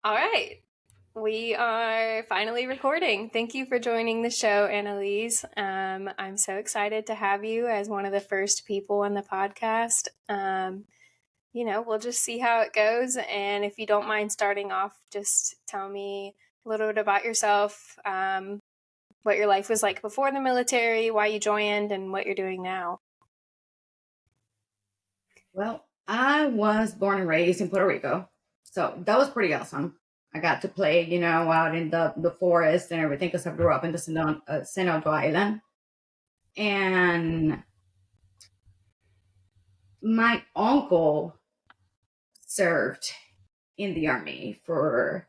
All right. We are finally recording. Thank you for joining the show, Analiz. I'm so excited to have you as one of the first people on the podcast. We'll just see how it goes. And if you don't mind starting off, just tell me a little bit about yourself, what your life was like before the military, why you joined, and what you're doing now. Well, I was born and raised in Puerto Rico, so that was pretty awesome. I got to play, out in the forest and everything because I grew up in the San Aldo Island. And my uncle served in the Army for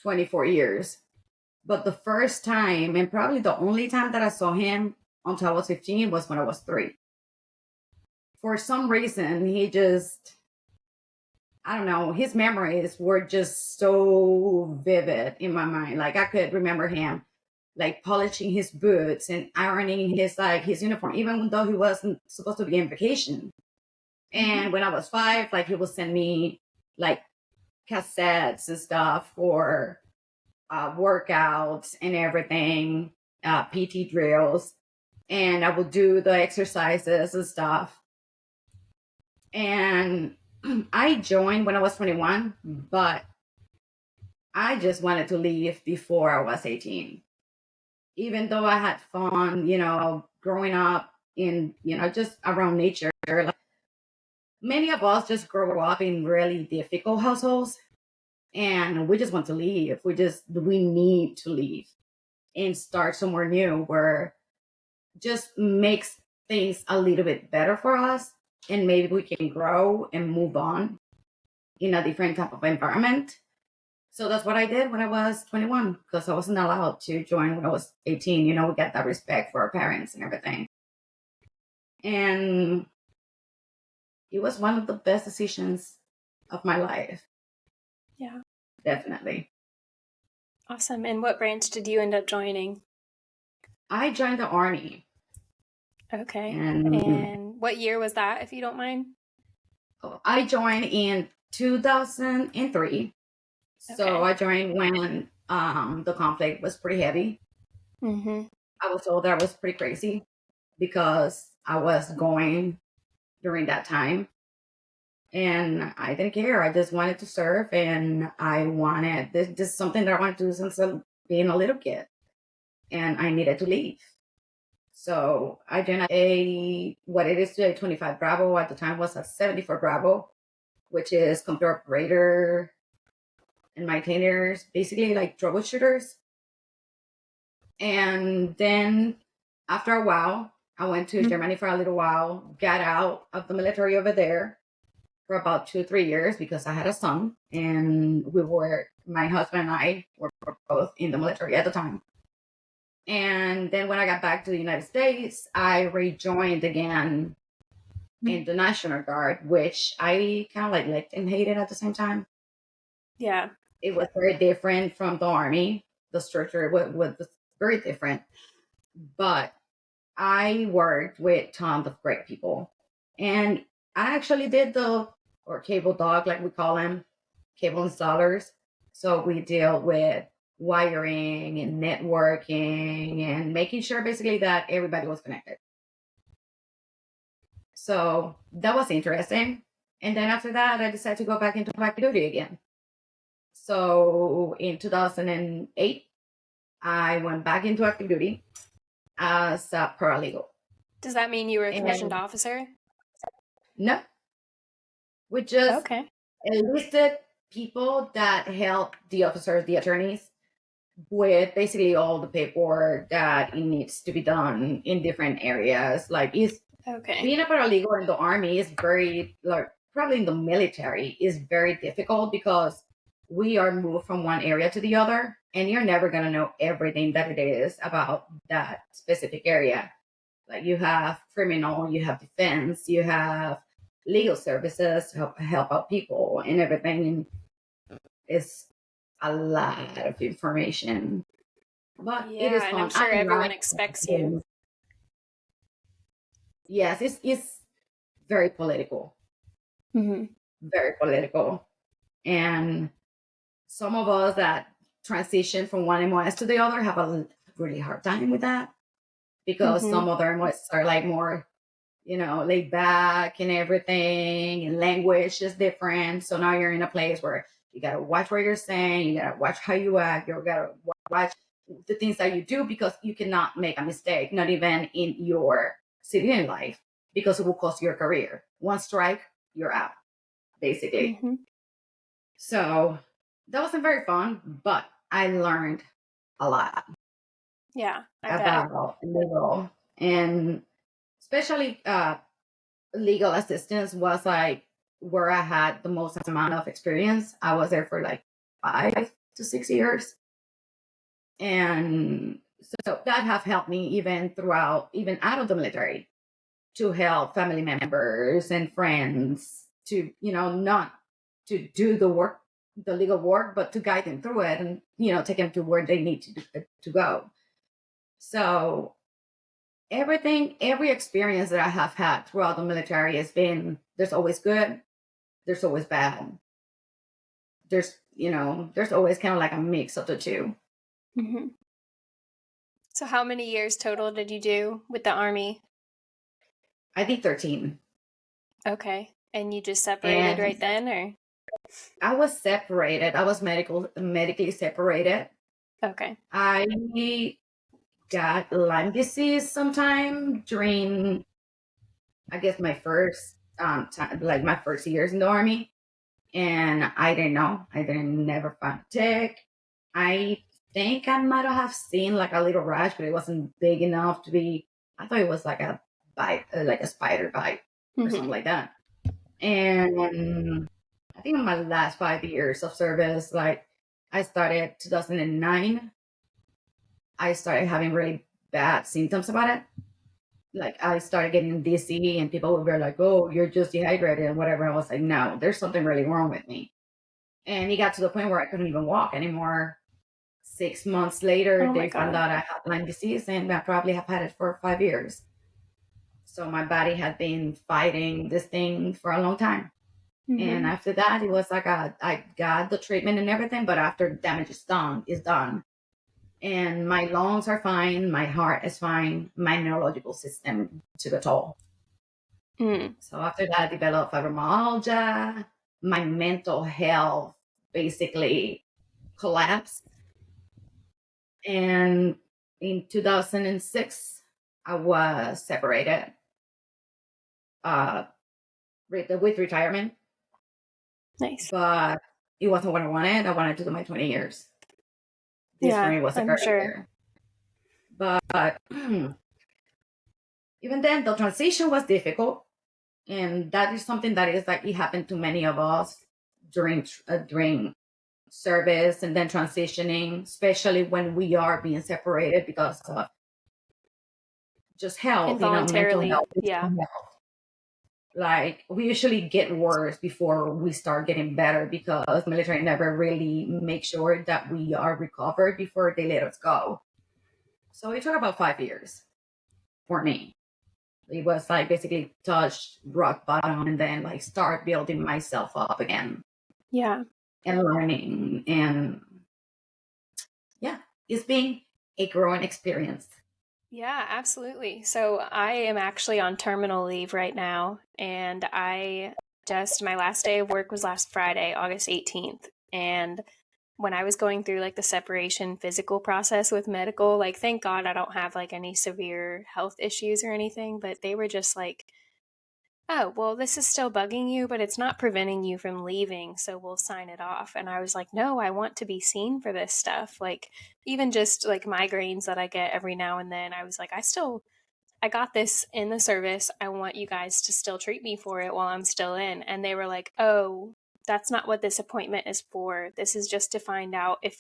24 years. But the first time, and probably the only time that I saw him until I was 15, was when I was 3. For some reason, I don't know, his memories were just so vivid in my mind. Like I could remember him like polishing his boots and ironing his uniform, even though he wasn't supposed to be on vacation. And when I was 5, like he would send me like cassettes and stuff for workouts and everything, PT drills, and I would do the exercises and stuff. And I joined when I was 21, but I just wanted to leave before I was 18. Even though I had fun, growing up in, just around nature. Like, many of us just grow up in really difficult households and we just want to leave. We need to leave and start somewhere new where just makes things a little bit better for us, and maybe we can grow and move on in a different type of environment. So that's what I did when I was 21, because I wasn't allowed to join when I was 18. We get that respect for our parents and everything. And it was one of the best decisions of my life. Yeah. Definitely. Awesome. And what branch did you end up joining? I joined the Army. Okay. And what year was that, if you don't mind? I joined in 2003. So I joined when the conflict was pretty heavy. Mm-hmm. I was told that I was pretty crazy because I was going during that time. And I didn't care. I just wanted to serve, and I wanted this is something that I wanted to do since being a little kid. And I needed to leave. So I joined what it is today, 25 Bravo. At the time was a 74 Bravo, which is computer operator and maintainers, basically like troubleshooters. And then after a while, I went to Germany for a little while, got out of the military over there for about 2-3 years because I had a son, and my husband and I were both in the military at the time. And then when I got back to the United States, I rejoined again in the National Guard, which I kind of like liked and hated at the same time. Yeah. It was very different from the Army. The structure was very different. But I worked with tons of great people. And I actually did or cable dog, like we call them, cable installers. So we deal with wiring and networking and making sure basically that everybody was connected. So that was interesting. And then after that, I decided to go back into active duty again. So in 2008, I went back into active duty as a paralegal. Does that mean you were a commissioned officer? No. We just enlisted people that help the officers, the attorneys, with basically all the paperwork that it needs to be done in different areas. Like being a paralegal in the Army is very, like probably in the military, is very difficult because we are moved from one area to the other, and you're never going to know everything that it is about that specific area. Like you have criminal, you have defense, you have legal services to help out people and everything. It's a lot of information, but it is fun. I'm sure everyone expects you. Yes, it's very political. Mm-hmm. Very political. And some of us that transition from one MOS to the other have a really hard time with that, because Mm-hmm. some other MOS are like more, laid back and everything, and language is different. So now you're in a place where you gotta watch what you're saying, you gotta watch how you act, you gotta watch the things that you do, because you cannot make a mistake, not even in your civilian life, because it will cost your career. One strike, you're out, basically. Mm-hmm. So that wasn't very fun, but I learned a lot Yeah, I bet. about legal, and especially legal assistance was like where I had the most amount of experience. I was there for like 5 to 6 years. And so that have helped me even out of the military, to help family members and friends to, not to do the legal work, but to guide them through it, and, take them to where they need to go. So every experience that I have had throughout the military has been, there's always good, there's always bad. There's always kind of like a mix of the two. Mm-hmm. So how many years total did you do with the Army? I did 13. Okay. And you just separated And right then, or? I was separated. I was medically separated. Okay. I got Lyme disease sometime during, I guess, my first time, like my first years in the Army. And I didn't know. I didn't never find a tick. I think I might have seen like a little rash, but it wasn't big enough to be. I thought it was like a bite, like a spider bite or Mm-hmm. something like that. And I think in my last 5 years of service, like I started 2009, I started having really bad symptoms about it. Like I started getting dizzy, and people would be like, "Oh, you're just dehydrated," and whatever. I was like, "No, there's something really wrong with me." And it got to the point where I couldn't even walk anymore. 6 months later, Oh my they found God. out I had Lyme disease, and I probably have had it for 5 years. So my body had been fighting this thing for a long time. And Mm-hmm. after that, it was like I got the treatment and everything, but after damage is done, it's done. And my lungs are fine, my heart is fine, my neurological system took a toll. Mm. So after that, I developed fibromyalgia. My mental health basically collapsed. And in 2006, I was separated uh, with retirement, Nice. but it wasn't what I wanted. I wanted to do my 20 years. This for Yeah, me was a I'm sure. career. But even then, the transition was difficult. And that is something that is like it happened to many of us during service and then transitioning, especially when we are being separated because of just health, mental Involuntarily. health, physical Yeah. health. Like we usually get worse before we start getting better, because military never really make sure that we are recovered before they let us go. So it took about 5 years for me. It was like basically touch rock bottom and then like start building myself up again Yeah. and learning. And yeah, it's been a growing experience. Yeah, absolutely. So I am actually on terminal leave right now, and my last day of work was last Friday, August 18th. And when I was going through like the separation physical process with medical, like thank God I don't have like any severe health issues or anything, but they were just like, oh, well, this is still bugging you, but it's not preventing you from leaving, so we'll sign it off. And I was like, no, I want to be seen for this stuff. Like, even just like migraines that I get every now and then, I was like, I got this in the service. I want you guys to still treat me for it while I'm still in. And they were like, oh, that's not what this appointment is for. This is just to find out if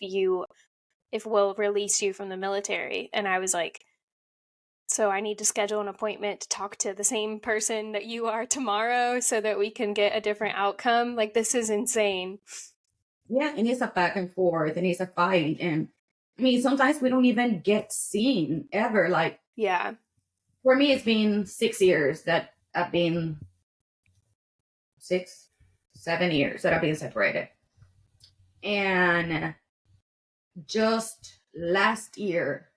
we'll release you from the military. And I was like, so I need to schedule an appointment to talk to the same person that you are tomorrow so that we can get a different outcome. Like, this is insane. Yeah, and it's a back and forth and it's a fight. And I mean, sometimes we don't even get seen ever. Like Yeah. for me, it's been 6 years that I've been 6, 7 years that I've been separated. And just last year,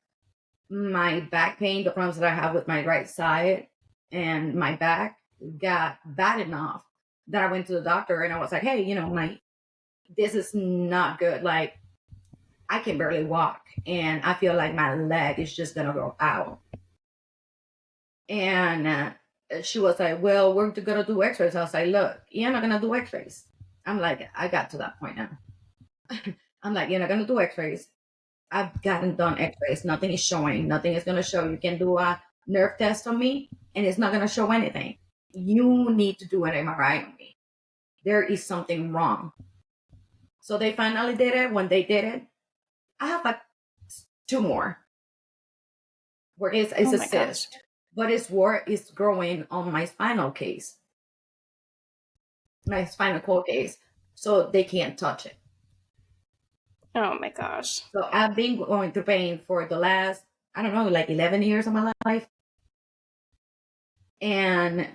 my back pain, the problems that I have with my right side and my back got bad enough that I went to the doctor and I was like, hey, this is not good. Like, I can barely walk and I feel like my leg is just going to go out. And she was like, well, we're going to do x-rays. I was like, look, you're not going to do x-rays. I'm like, I got to that point now. I'm like, you're not going to do x-rays. I've gotten done x-rays. Nothing is showing. Nothing is going to show. You can do a nerve test on me and it's not going to show anything. You need to do an MRI on me. There is something wrong. So they finally did it. When they did it, I have like 2 more where it's Oh a my cyst, gosh. but it's where it's growing on my spinal case, my spinal cord case. So they can't touch it. Oh my gosh. So I've been going through pain for the last, I don't know, like 11 years of my life. And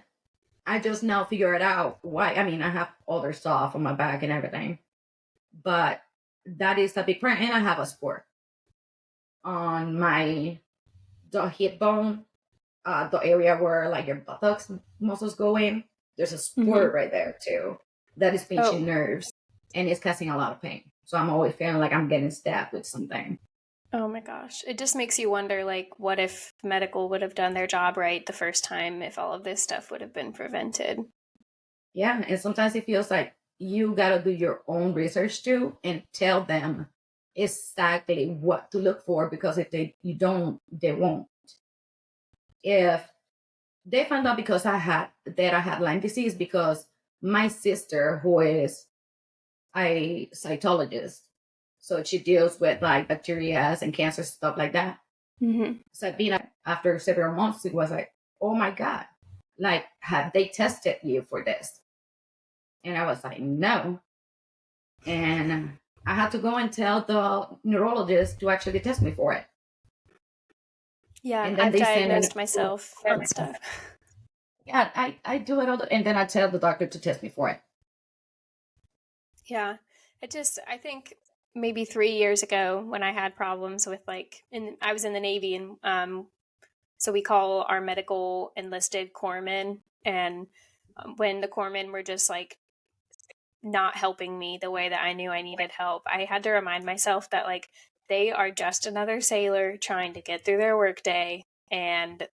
I just now figure it out why. I mean, I have other stuff on my back and everything, but that is a big problem. And I have a sport on the hip bone, the area where like your buttocks muscles go in. There's a sport right there too that is pinching Oh. nerves and it's causing a lot of pain. So I'm always feeling like I'm getting stabbed with something. Oh my gosh. It just makes you wonder, like, what if medical would have done their job right the first time, if all of this stuff would have been prevented? Yeah, and sometimes it feels like you got to do your own research too and tell them exactly what to look for, because if you don't, they won't. If they found out because I had Lyme disease, because my sister, who is a cytologist, so she deals with like bacteria and cancer stuff like that. So being after several months, it was like, oh my god, like, have they tested you for this? And I was like, no. And I had to go and tell the neurologist to actually test me for it. Yeah, And then I've they send diagnosed me. myself and stuff. Yeah, I do it all, and then I tell the doctor to test me for it. Yeah. I think maybe 3 years ago when I had problems with I was in the Navy, and so we call our medical enlisted corpsmen, and when the corpsmen were just like not helping me the way that I knew I needed help, I had to remind myself that like they are just another sailor trying to get through their workday and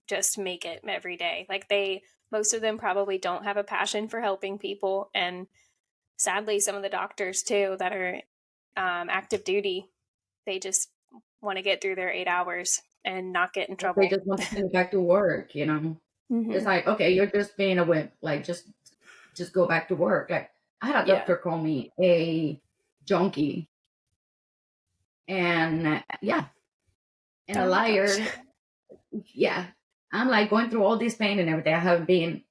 just make it every day. Like most of them probably don't have a passion for helping people, and sadly, some of the doctors too that are active duty, they just want to get through their 8 hours and not get in They trouble. just want to send me back to work. It's like, okay, you're just being a whip. Like, just go back to work. Like, I had a Yeah. doctor call me a junkie, and yeah, and a Oh my liar. gosh. Yeah, I'm like going through all this pain and everything. I haven't been.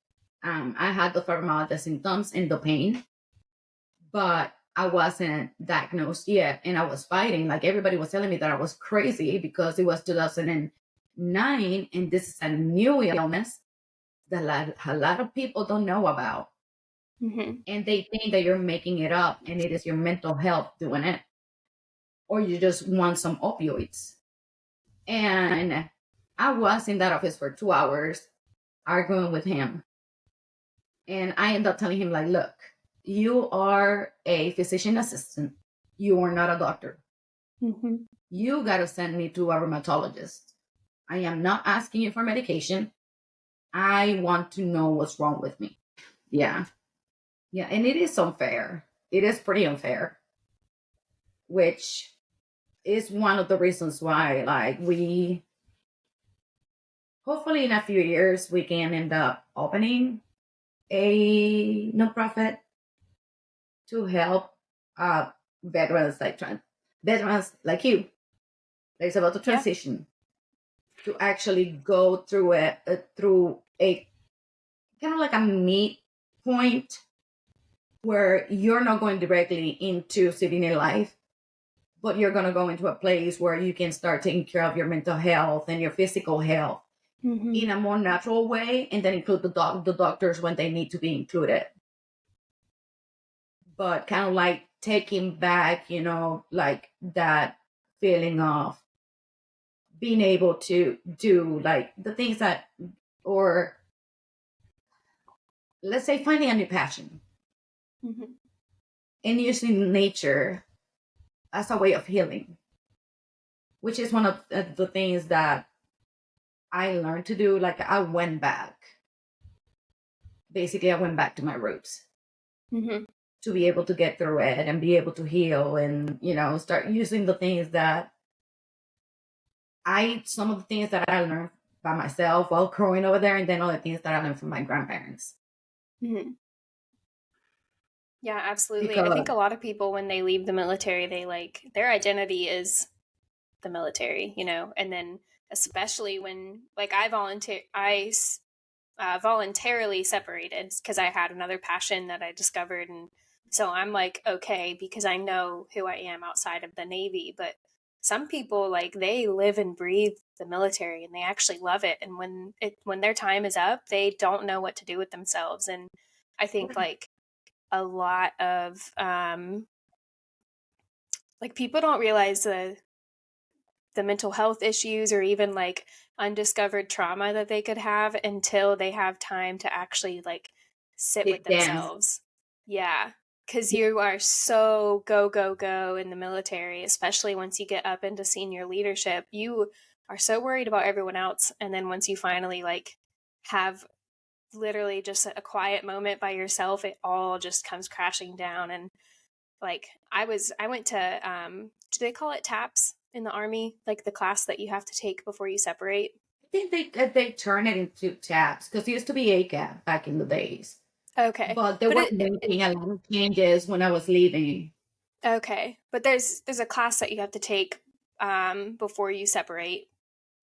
I had the fibromyalgia symptoms and the pain, but I wasn't diagnosed yet, and I was fighting. Like, everybody was telling me that I was crazy because it was 2009, and this is a new illness that a lot of people don't know about. And they think that you're making it up and it is your mental health doing it, or you just want some opioids. And I was in that office for 2 hours arguing with him, and I ended up telling him, like, look, you are a physician assistant, you are not a doctor. You got to send me to a rheumatologist. I am not asking you for medication. I want to know what's wrong with me. Yeah, and it is unfair. It is pretty unfair, which is one of the reasons why, like, we hopefully in a few years we can end up opening a nonprofit to help veterans veterans like you that's about to transition, to actually go through through a kind of like a meet point where you're not going directly into civilian life, but you're going to go into a place where you can start taking care of your mental health and your physical health in a more natural way, and then include the doctors when they need to be included. But kind of like taking back, like that feeling of being able to do like the things that, or let's say finding a new passion Mm-hmm. and using nature as a way of healing, which is one of the things that I learned to do. Like I went back, basically, I went back to my roots Mm-hmm. to be able to get through it and be able to heal and, start using the things that some of the things that I learned by myself while growing over there, and then other things that I learned from my grandparents. Mm-hmm. Yeah, absolutely. I Because think a lot of people, when they leave the military, they like their identity is the military, and then especially when like I voluntarily separated because I had another passion that I discovered, and so I'm like okay because I know who I am outside of the Navy. But some people like they live and breathe the military and they actually love it, and when their time is up, they don't know what to do with themselves. And I think like a lot of like people don't realize the mental health issues or even like undiscovered trauma that they could have until they have time to actually like sit with it dance. themselves. Yeah, because you are so go go go in the military, especially once you get up into senior leadership. You are so worried about everyone else, and then once you finally like have literally just a quiet moment by yourself, it all just comes crashing down. And like I went to do they call it TAPS in the Army, like the class that you have to take before you separate? I think they turn it into tabs because it used to be ACAB back in the days. Okay, But they but were making a lot of changes when I was leaving. okay, but there's a class that you have to take before you separate,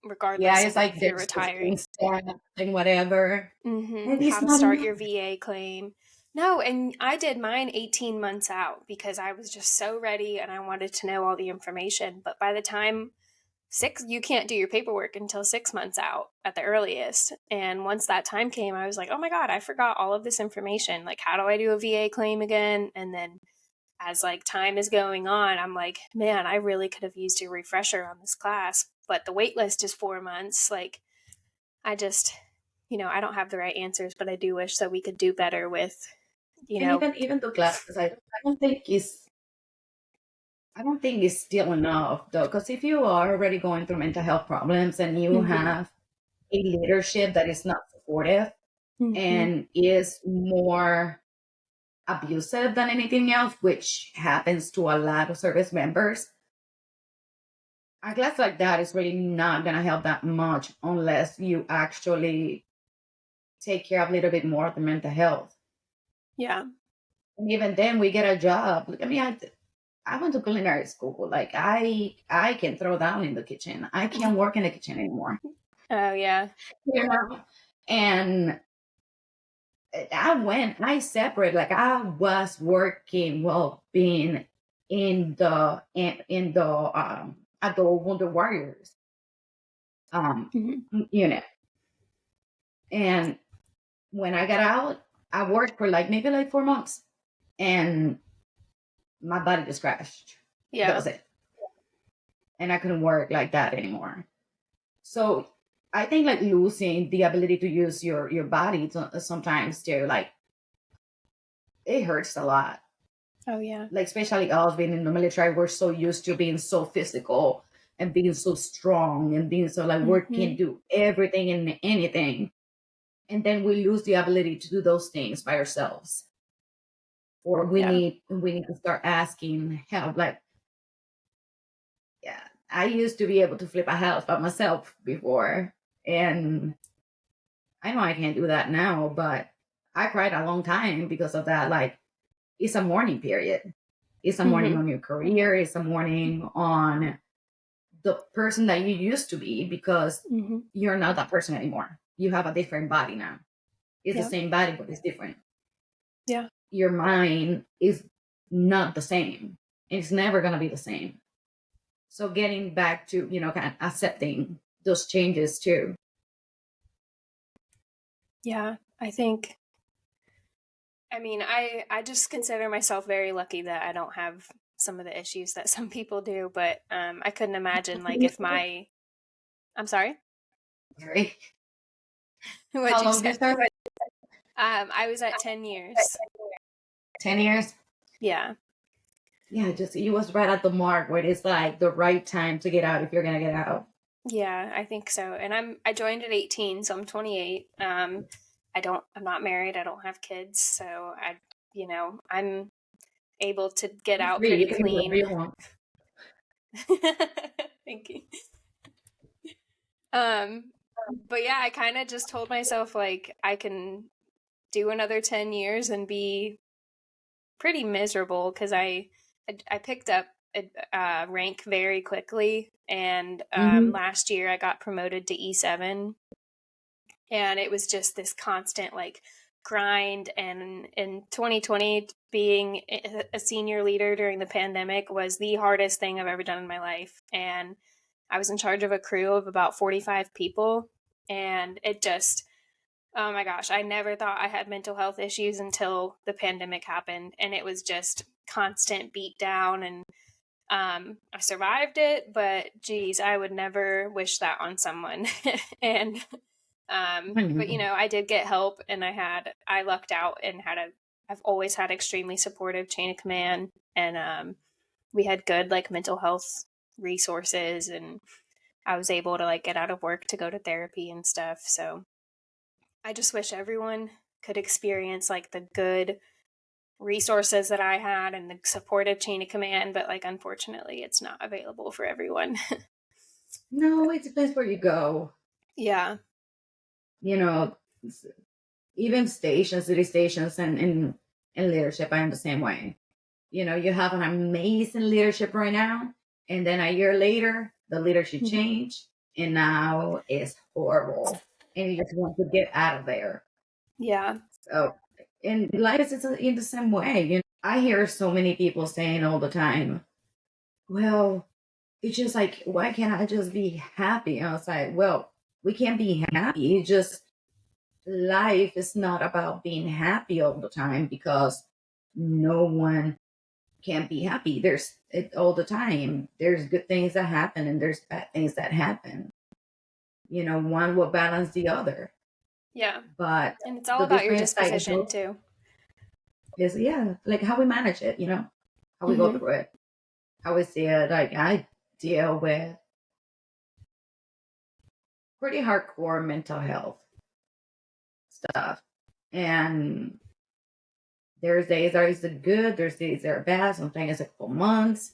Yeah, regardless it's of like like if you're there's retiring. stats and whatever. And How it's to not start enough. your VA claim. No, and I did mine 18 months out because I was just so ready and I wanted to know all the information. But by the time you can't do your paperwork until 6 months out at the earliest. And once that time came, I was like, oh my God, I forgot all of this information. Like, how do I do a VA claim again? And then as like time is going on, I'm like, man, I really could have used a refresher on this class. But the wait list is 4 months. Like, I just, I don't have the right answers, but I do wish that we could do better with, you And know, even the classes, I don't think it's still enough though. Because if you are already going through mental health problems and you mm-hmm, have a leadership that is not supportive mm-hmm, and is more abusive than anything else, which happens to a lot of service members, a class like that is really not going to help that much unless you actually take care of a little bit more of the mental health. yeah, And even then, we get a job. I mean, I went to culinary school. Like I can throw down in the kitchen. I can't work in the kitchen anymore. oh yeah, You know, and I separate. Like I was working, well, being in the at the Wonder Warriors mm-hmm, unit, and when I got out, I worked for like maybe like 4 months, and my body just crashed. That yeah, was it, and I couldn't work like that anymore. So I think like losing the ability to use your body sometimes too, like it hurts a lot. oh yeah, Like especially us being in the military, we're so used to being so physical and being so strong and being so like we can mm-hmm, do everything and anything, and then we lose the ability to do those things by ourselves, or yeah, we need to start asking help. Like yeah, I used to be able to flip a house by myself before, and I know I can't do that now, but I cried a long time because of that. Like, it's a mourning period. It's a mourning mm-hmm, on your career. It's a mourning on the person that you used to be because mm-hmm, you're not that person anymore. You have a different body now. It's the yeah, same body, but it's different. yeah. Your mind is not the same. It's never going to be the same. So getting back to, kind of accepting those changes too. Yeah, I think I mean, I just consider myself very lucky that I don't have some of the issues that some people do, but I couldn't imagine like if my I'm sorry, Sorry. what'd How you long did you say? serve? I was at 10 years. 10 years. Yeah. Yeah, just it was right at the mark where it's like the right time to get out if you're gonna get out. Yeah, I think so. And I joined at 18, so I'm 28. I'm not married. I don't have kids, so I'm able to get You're out free. You pretty can do whatever clean. you want. Thank you. Um, but yeah, I kind of just told myself like I can do another 10 years and be pretty miserable because I picked up a rank very quickly, and Mm-hmm. last year I got promoted to E7, and it was just this constant like grind. And in 2020, being a senior leader during the pandemic was the hardest thing I've ever done in my life, and I was in charge of a crew of about 45 people, and it just, oh my gosh, I never thought I had mental health issues until the pandemic happened, and it was just constant beat down. And I survived it, but geez, I would never wish that on someone. And but I did get help, and I lucked out and I've always had extremely supportive chain of command, and we had good like mental health resources, and I was able to like get out of work to go to therapy and stuff. So I just wish everyone could experience like the good resources that I had and the supportive chain of command, but like unfortunately it's not available for everyone. No, it depends where you go. Yeah. You know, even stations, city stations, and in leadership, I am the same way. You have an amazing leadership right now, and then a year later, the leadership change, and now it's horrible, and you just want to get out of there. Yeah. So, and life is in the same way. I hear so many people saying all the time, "Well, it's just like, why can't I just be happy?" And I was like, "Well, we can't be happy. It's just life is not about being happy all the time because no one can be happy. There's it all the time. There's good things that happen and there's bad things that happen. One will balance the other. Yeah. But And it's all the about your difference disposition too. is, yeah, like how we manage it, how we go Mm-hmm. through it, how we see it. Like I deal with pretty hardcore mental health stuff. And there's days that is good, there's days that are bad, sometimes it's a couple months,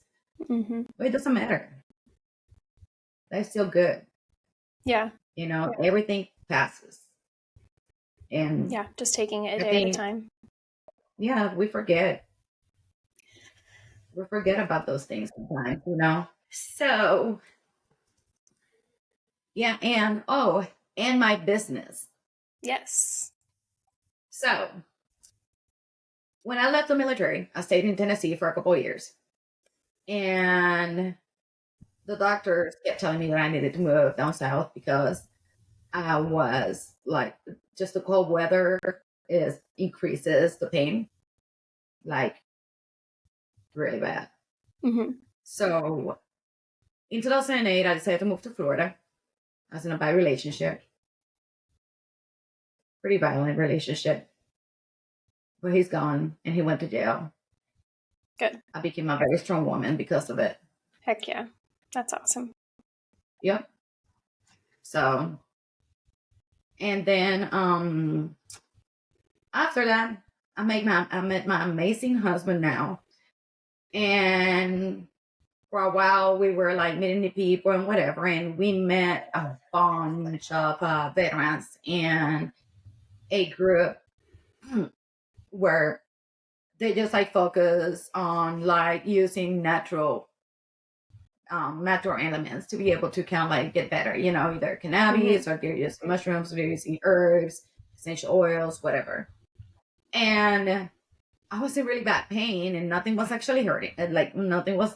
Mm-hmm. but it doesn't matter. That's still good. Yeah. Everything passes. And Yeah. Just taking it a I day at a think, time. yeah, we forget. We forget about those things sometimes. So, yeah, and my business. Yes. So, when I left the military, I stayed in Tennessee for a couple of years. And the doctors kept telling me that I needed to move down south because I was like, just the cold weather increases the pain, like really bad. Mm-hmm. So in 2008, I decided to move to Florida. I was in a bad relationship, pretty violent relationship. But he's gone and he went to jail. Good. I became a very strong woman because of it. Heck yeah. That's awesome. Yep. So, and then after that, I met my amazing husband now. And for a while, we were like meeting the people and whatever. And we met a bunch of veterans and a group where they just like focus on like using natural elements to be able to kind of like get better, either Mm-hmm. cannabis or they're using mushrooms, they're using herbs, essential oils, whatever. And I was in really bad pain and nothing was actually hurting. Like nothing was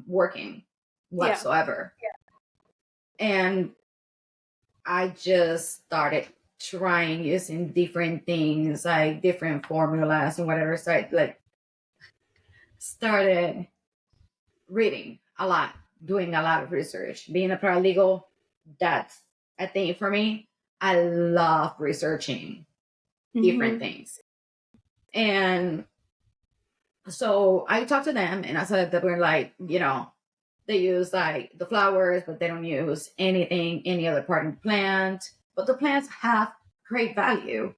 working Yeah. whatsoever. And I just started trying using different things, like different formulas and whatever. So I like started reading a lot, doing a lot of research. Being a paralegal, that's a thing for me. I love researching different things. And so I talked to them and I said that we're like, they use like the flowers, but they don't use any other part of the plant. But the plants have great value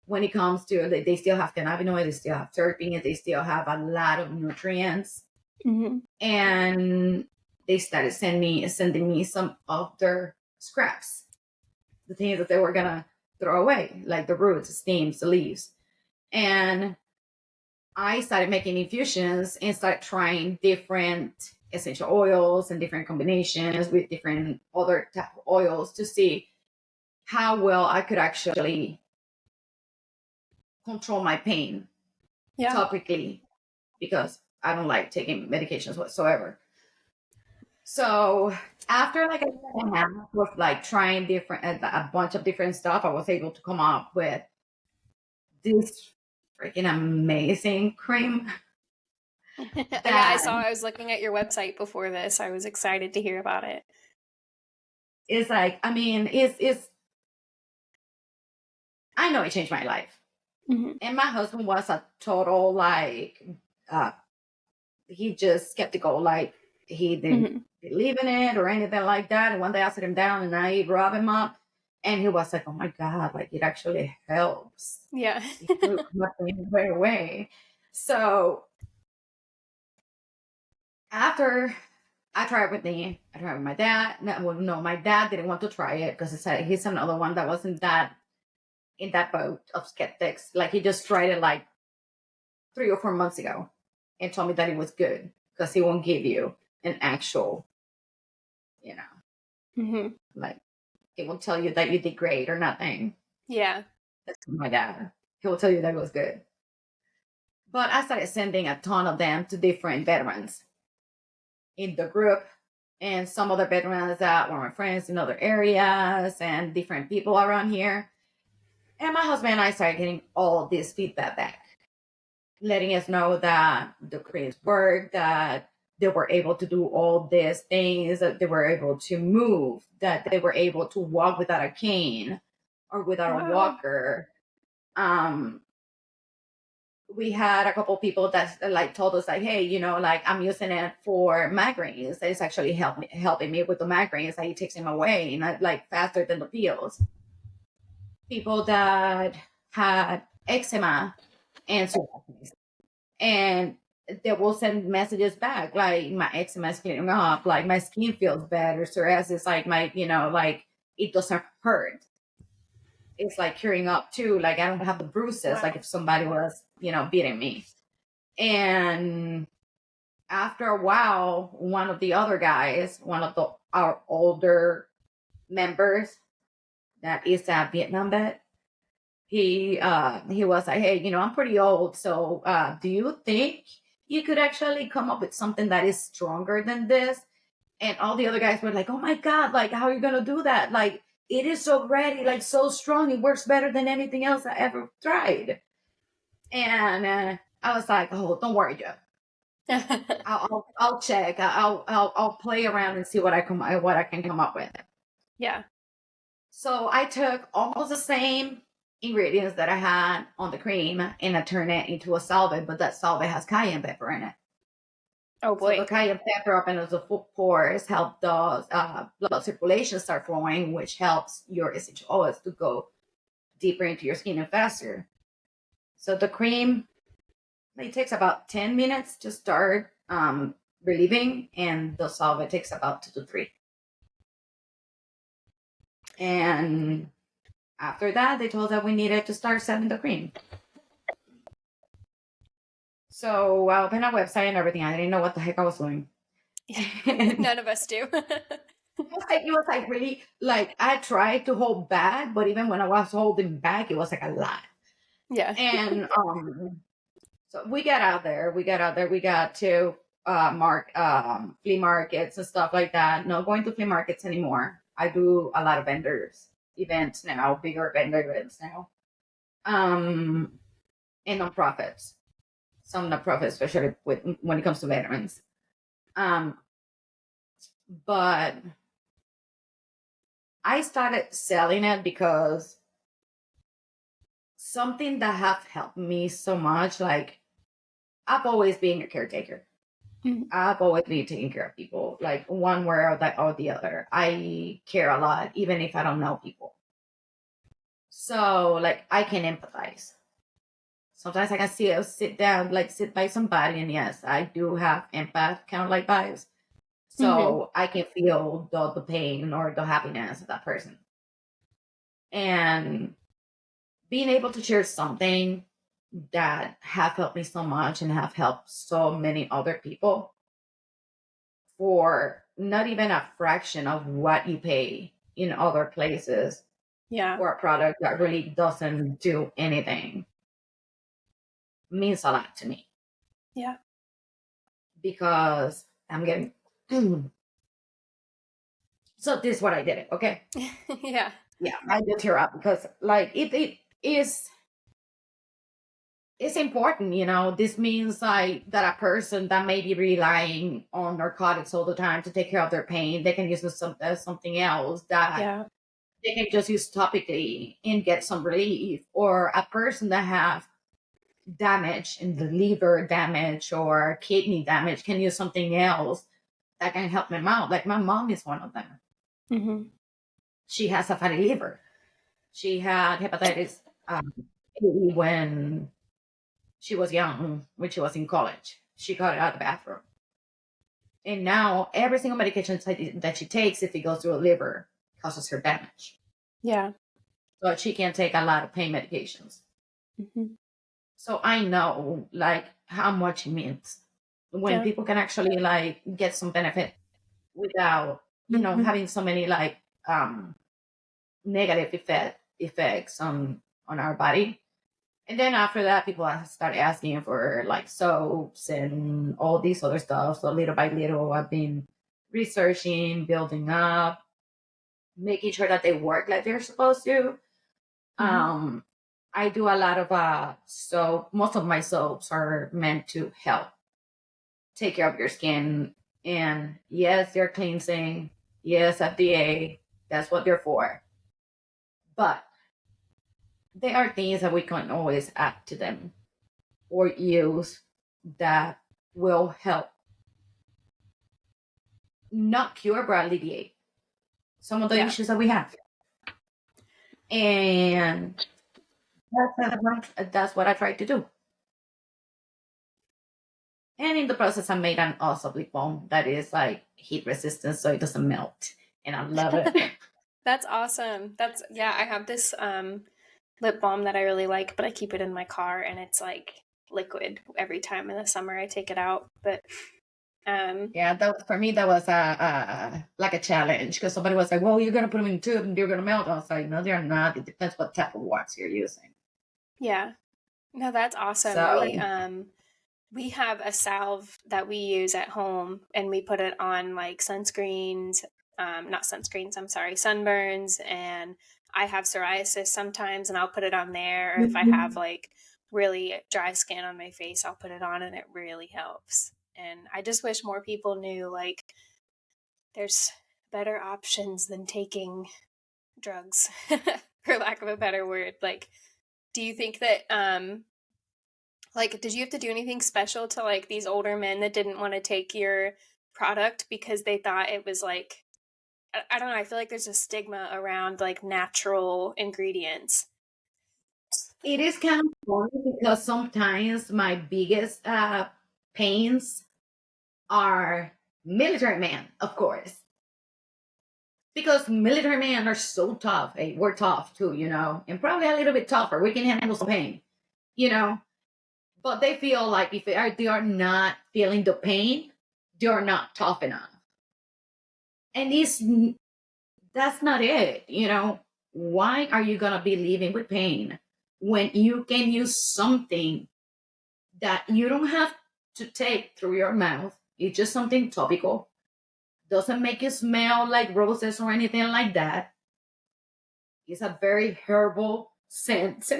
when it comes to, they still have cannabinoids, they still have terpenes, they still have a lot of nutrients. And they started sending me some of their scraps, the things that they were gonna throw away, like the roots, the stems, the leaves. And I started making infusions and started trying different essential oils and different combinations with different other type of oils to see how well I could actually control my pain topically, because I don't like taking medications whatsoever. So after like a year and a half of like trying a bunch of different stuff, I was able to come up with this freaking amazing cream. Yeah, I was looking at your website before this. I was excited to hear about it. It's like, I mean, it's I know it changed my life. And my husband was a total like he just skeptical, like he didn't believe in it or anything like that. And one day I sit him down and I rub him up and he was like, oh my God, like it actually helps. Yeah. It took nothing right away. So after I tried with my dad. No, my dad didn't want to try it because he said he's another one that wasn't in that boat of skeptics. Like he just tried it like 3 or 4 months ago and told me that it was good because he won't give you an actual, like he will tell you that you did great or nothing. Yeah. That's my dad. He will tell you that it was good. But I started sending a ton of them to different veterans in the group and some other veterans that were my friends in other areas and different people around here. And my husband and I started getting all of this feedback back, letting us know that the creams work, that they were able to do all these things, that they were able to move, that they were able to walk without a cane or without a walker. We had a couple people that like told us like, hey, like I'm using it for migraines. It's actually helping me with the migraines. Like it takes them away and like faster than the pills. People that had eczema and psoriasis, and they will send messages back like my eczema is clearing up, like my skin feels better. Psoriasis, like my, like it doesn't hurt. It's like curing up too. Like I don't have the bruises, like if somebody was, beating me. And after a while, one of the other guys, our older members, that is a Vietnam vet, he was like, hey, I'm pretty old, so do you think you could actually come up with something that is stronger than this? And all the other guys were like, oh my God, like how are you gonna do that? Like it is so ready, like so strong, it works better than anything else I ever tried. And I was like, oh, don't worry, Joe. I'll check. I'll play around and see what I can come up with. Yeah. So I took almost the same ingredients that I had on the cream and I turned it into a salve, but that salve has cayenne pepper in it. Oh boy. So the cayenne pepper opens the pores, help the blood circulation start flowing, which helps your essential oils to go deeper into your skin and faster. So the cream, it takes about 10 minutes to start relieving, and the salve takes about 2 to 3. And after that, they told us that we needed to start selling the cream. So I opened a website and everything. I didn't know what the heck I was doing. None of us do. It was like really, like I tried to hold back, but even when I was holding back, it was like a lot. Yeah. And so we got out there. We got to flea markets and stuff like that. Not going to flea markets anymore. I do a lot of vendors events now, bigger vendor events now, and nonprofits. Some nonprofits, especially when it comes to veterans. Um, but I started selling it because something that have helped me so much, like I've always been a caretaker. I've always been taking care of people, like one way or the other. I care a lot, even if I don't know people. So, like, I can empathize. Sometimes I can sit down, like, sit by somebody, and yes, I do have empath kind of like vibes. So I can feel the pain or the happiness of that person. And being able to share something that have helped me so much and have helped so many other people for not even a fraction of what you pay in other places Yeah. for a product that really doesn't do anything means a lot to me. Yeah. Because I'm getting so this is what I did it, okay? Yeah. Yeah, I did tear up because like it is it's important, you know. This means like that a person that may be relying on narcotics all the time to take care of their pain, they can use something else that Yeah. they can just use topically and get some relief. Or a person that have damage in the liver damage or kidney damage can use something else that can help them out. Like my mom is one of them. She has a fatty liver. She had hepatitis A when she was young, when she was in college. She got it out of the bathroom. And now every single medication that she takes, if it goes through her liver, causes her damage. Yeah. So she can't take a lot of pain medications. So I know like how much it means when people can actually like get some benefit without, you know, having so many like negative effects on our body. And then after that, people start asking for like soaps and all these other stuff. So little by little, I've been researching, building up, making sure that they work like they're supposed to. I do a lot of soap. Most of my soaps are meant to help take care of your skin. And yes, they're cleansing. Yes, FDA. That's what they're for. But there are things that we can always add to them or use that will help not cure but alleviate some of the issues that we have. And that's what I try to do. And in the process, I made an awesome lip balm that is like heat resistant, so it doesn't melt, and I love it. That's awesome. I have this lip balm that I really like, but I keep it in my car and it's like liquid every time in the summer I take it out. But yeah, for me that was like a challenge because somebody was like, "Well, you're gonna put them in a tube and they're gonna melt." I was like, "No, they're not. It depends what type of wax you're using." Yeah, no, that's awesome. So, we have a salve that we use at home, and we put it on like sunscreens, not sunscreens. I'm sorry, sunburns, and I have psoriasis sometimes, and I'll put it on there. Or if I have like really dry skin on my face, I'll put it on, and it really helps. And I just wish more people knew like there's better options than taking drugs, for lack of a better word. Like, do you think that like, did you have to do anything special to like these older men that didn't want to take your product because they thought it was like, I don't know, I feel like there's a stigma around like natural ingredients. it is kind of funny because sometimes my biggest pains are military men, of course. Because military men are so tough. Hey, we're tough too, you know, and probably a little bit tougher. We can handle some pain, you know. But they feel like if they are not feeling the pain, they are not tough enough. And that's not it, you know. Why are you gonna be living with pain when you can use something that you don't have to take through your mouth? It's just something topical. Doesn't make you smell like roses or anything like that. It's a very herbal scent.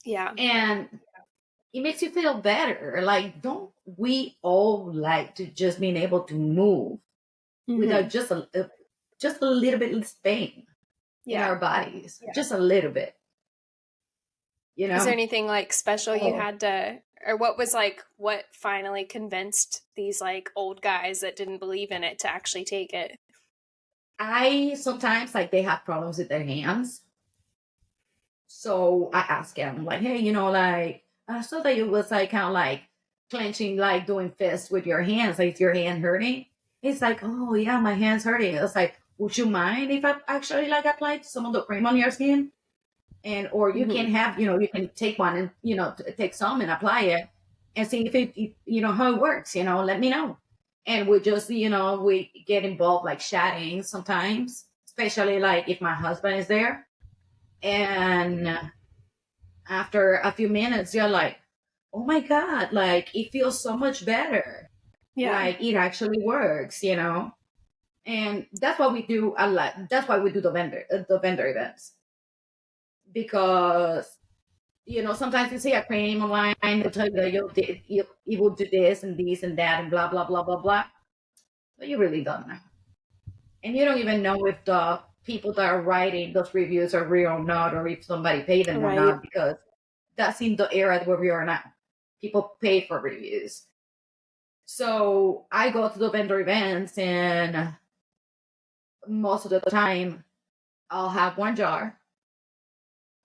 Yeah. And it makes you feel better. Like, don't we all like to just being able to move without just a little bit of pain in Yeah. our bodies, just a little bit, you Is there know? anything like special you Oh, had to, or what was like, what finally convinced these like old guys that didn't believe in it to actually take it? I sometimes like they have problems with their hands. So I ask him, like, hey, like, I saw that you was like kind of like clenching, like doing fists with your hands. Like, is your hand hurting? He's like, oh, yeah, my hand's hurting. It's like, would you mind if I actually like applied some of the cream on your skin? And, or you can have, you can take one and, take some and apply it and see if how it works, let me know. And we just, we get involved like chatting sometimes, especially like if my husband is there. And after a few minutes, you're like, oh my God, like it feels so much better. Yeah. Like it actually works. And that's what we do a lot. That's why we do the vendor events. Because, sometimes you see a cream online, they'll tell you that you will do this and this and that and blah, blah, blah, blah, blah. But you really don't know. And you don't even know if the people that are writing those reviews are real or not, or if somebody paid them or Right. not, because that's in the era where we are now. People pay for reviews. So I go to the vendor events, and most of the time I'll have one jar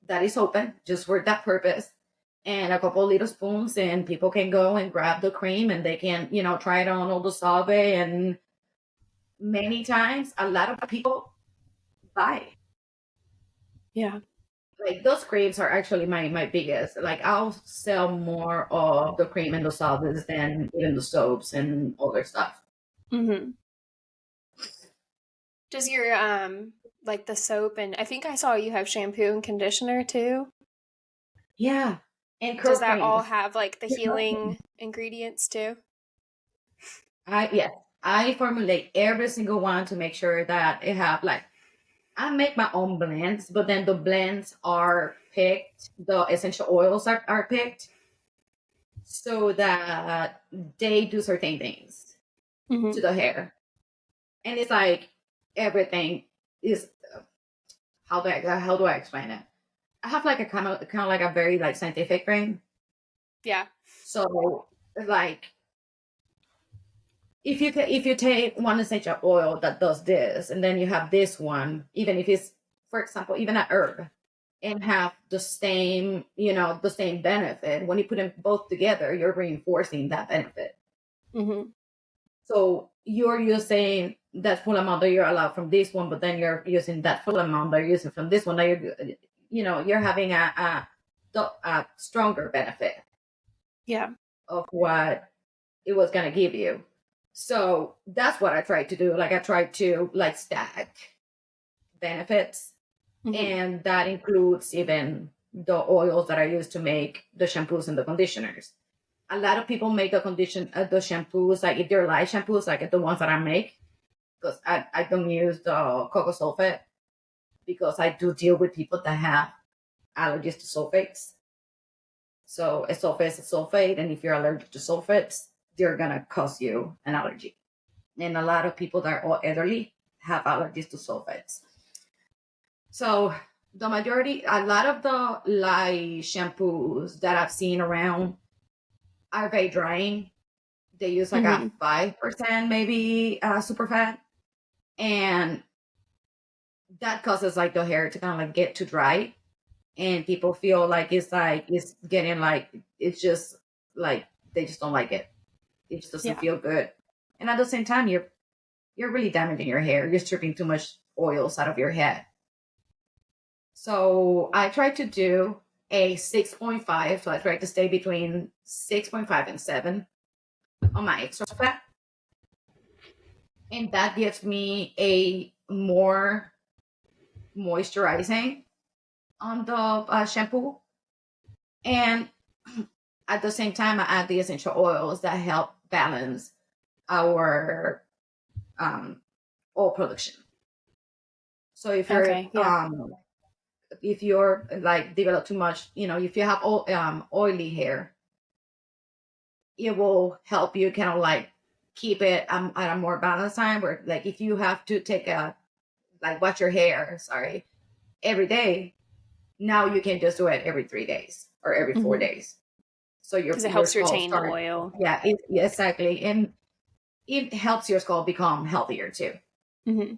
that is open just for that purpose, and a couple little spoons, and people can go and grab the cream and they can, try it on all the solve. And many times a lot of people buy. Yeah. Like those creams are actually my biggest. Like I'll sell more of the cream and the solvents than even the soaps and other stuff. hmm Does your like the soap, and I think I saw you have shampoo and conditioner too. Yeah. And Does curl that all creams. have like the healing ingredients too? Yes, I formulate every single one to make sure that it have like I make my own blends, but then the blends are picked, the essential oils are picked so that they do certain things to hmm the hair. And it's like everything is how do I explain it? I have like a kind of like a very like scientific brain. Yeah. So like if you take one essential oil that does this, and then you have this one, even if it's, for example, even a herb, and have the same benefit, when you put them both together, you're reinforcing that benefit. hmm So you're using that full amount that you're allowed from this one, but then you're using that full amount that you're using from this one. Now you're having a stronger benefit Yeah. of what it was going to give you. So that's what I tried to do. Like I tried to like stack benefits, hmm and that includes even the oils that I use to make the shampoos and the conditioners. A lot of people make the shampoos, like if they're light shampoos, like the ones that I make, because I don't use the cocoa sulfate, because I do deal with people that have allergies to sulfates. So a sulfate is a sulfate, and if you're allergic to sulfates, they're gonna cause you an allergy. And a lot of people that are all elderly have allergies to sulfates. So a lot of the light shampoos that I've seen around are very drying. They use like a hmm 5% maybe super fat, and that causes like the hair to kind of like get too dry, and people feel like it's getting like it's just like they just don't like it. It just doesn't Yeah. feel good, and at the same time you're really damaging your hair. You're stripping too much oils out of your head. So I try to do a 6.5. So I try to stay between 6.5 and 7 on my extra fat. And that gives me a more moisturizing on the shampoo. And at the same time, I add the essential oils that help balance our oil production. So Okay. Yeah. if you're like develop too much, if you have oily hair, it will help you kind of like keep it at a more balanced time. Where like if you have to take a like wash your hair, sorry, every day, now you can just do it every 3 days or every 4 days. So Because it your helps skull retain the start, oil. yeah, exactly, and it helps your skull become healthier too. Mm-hmm.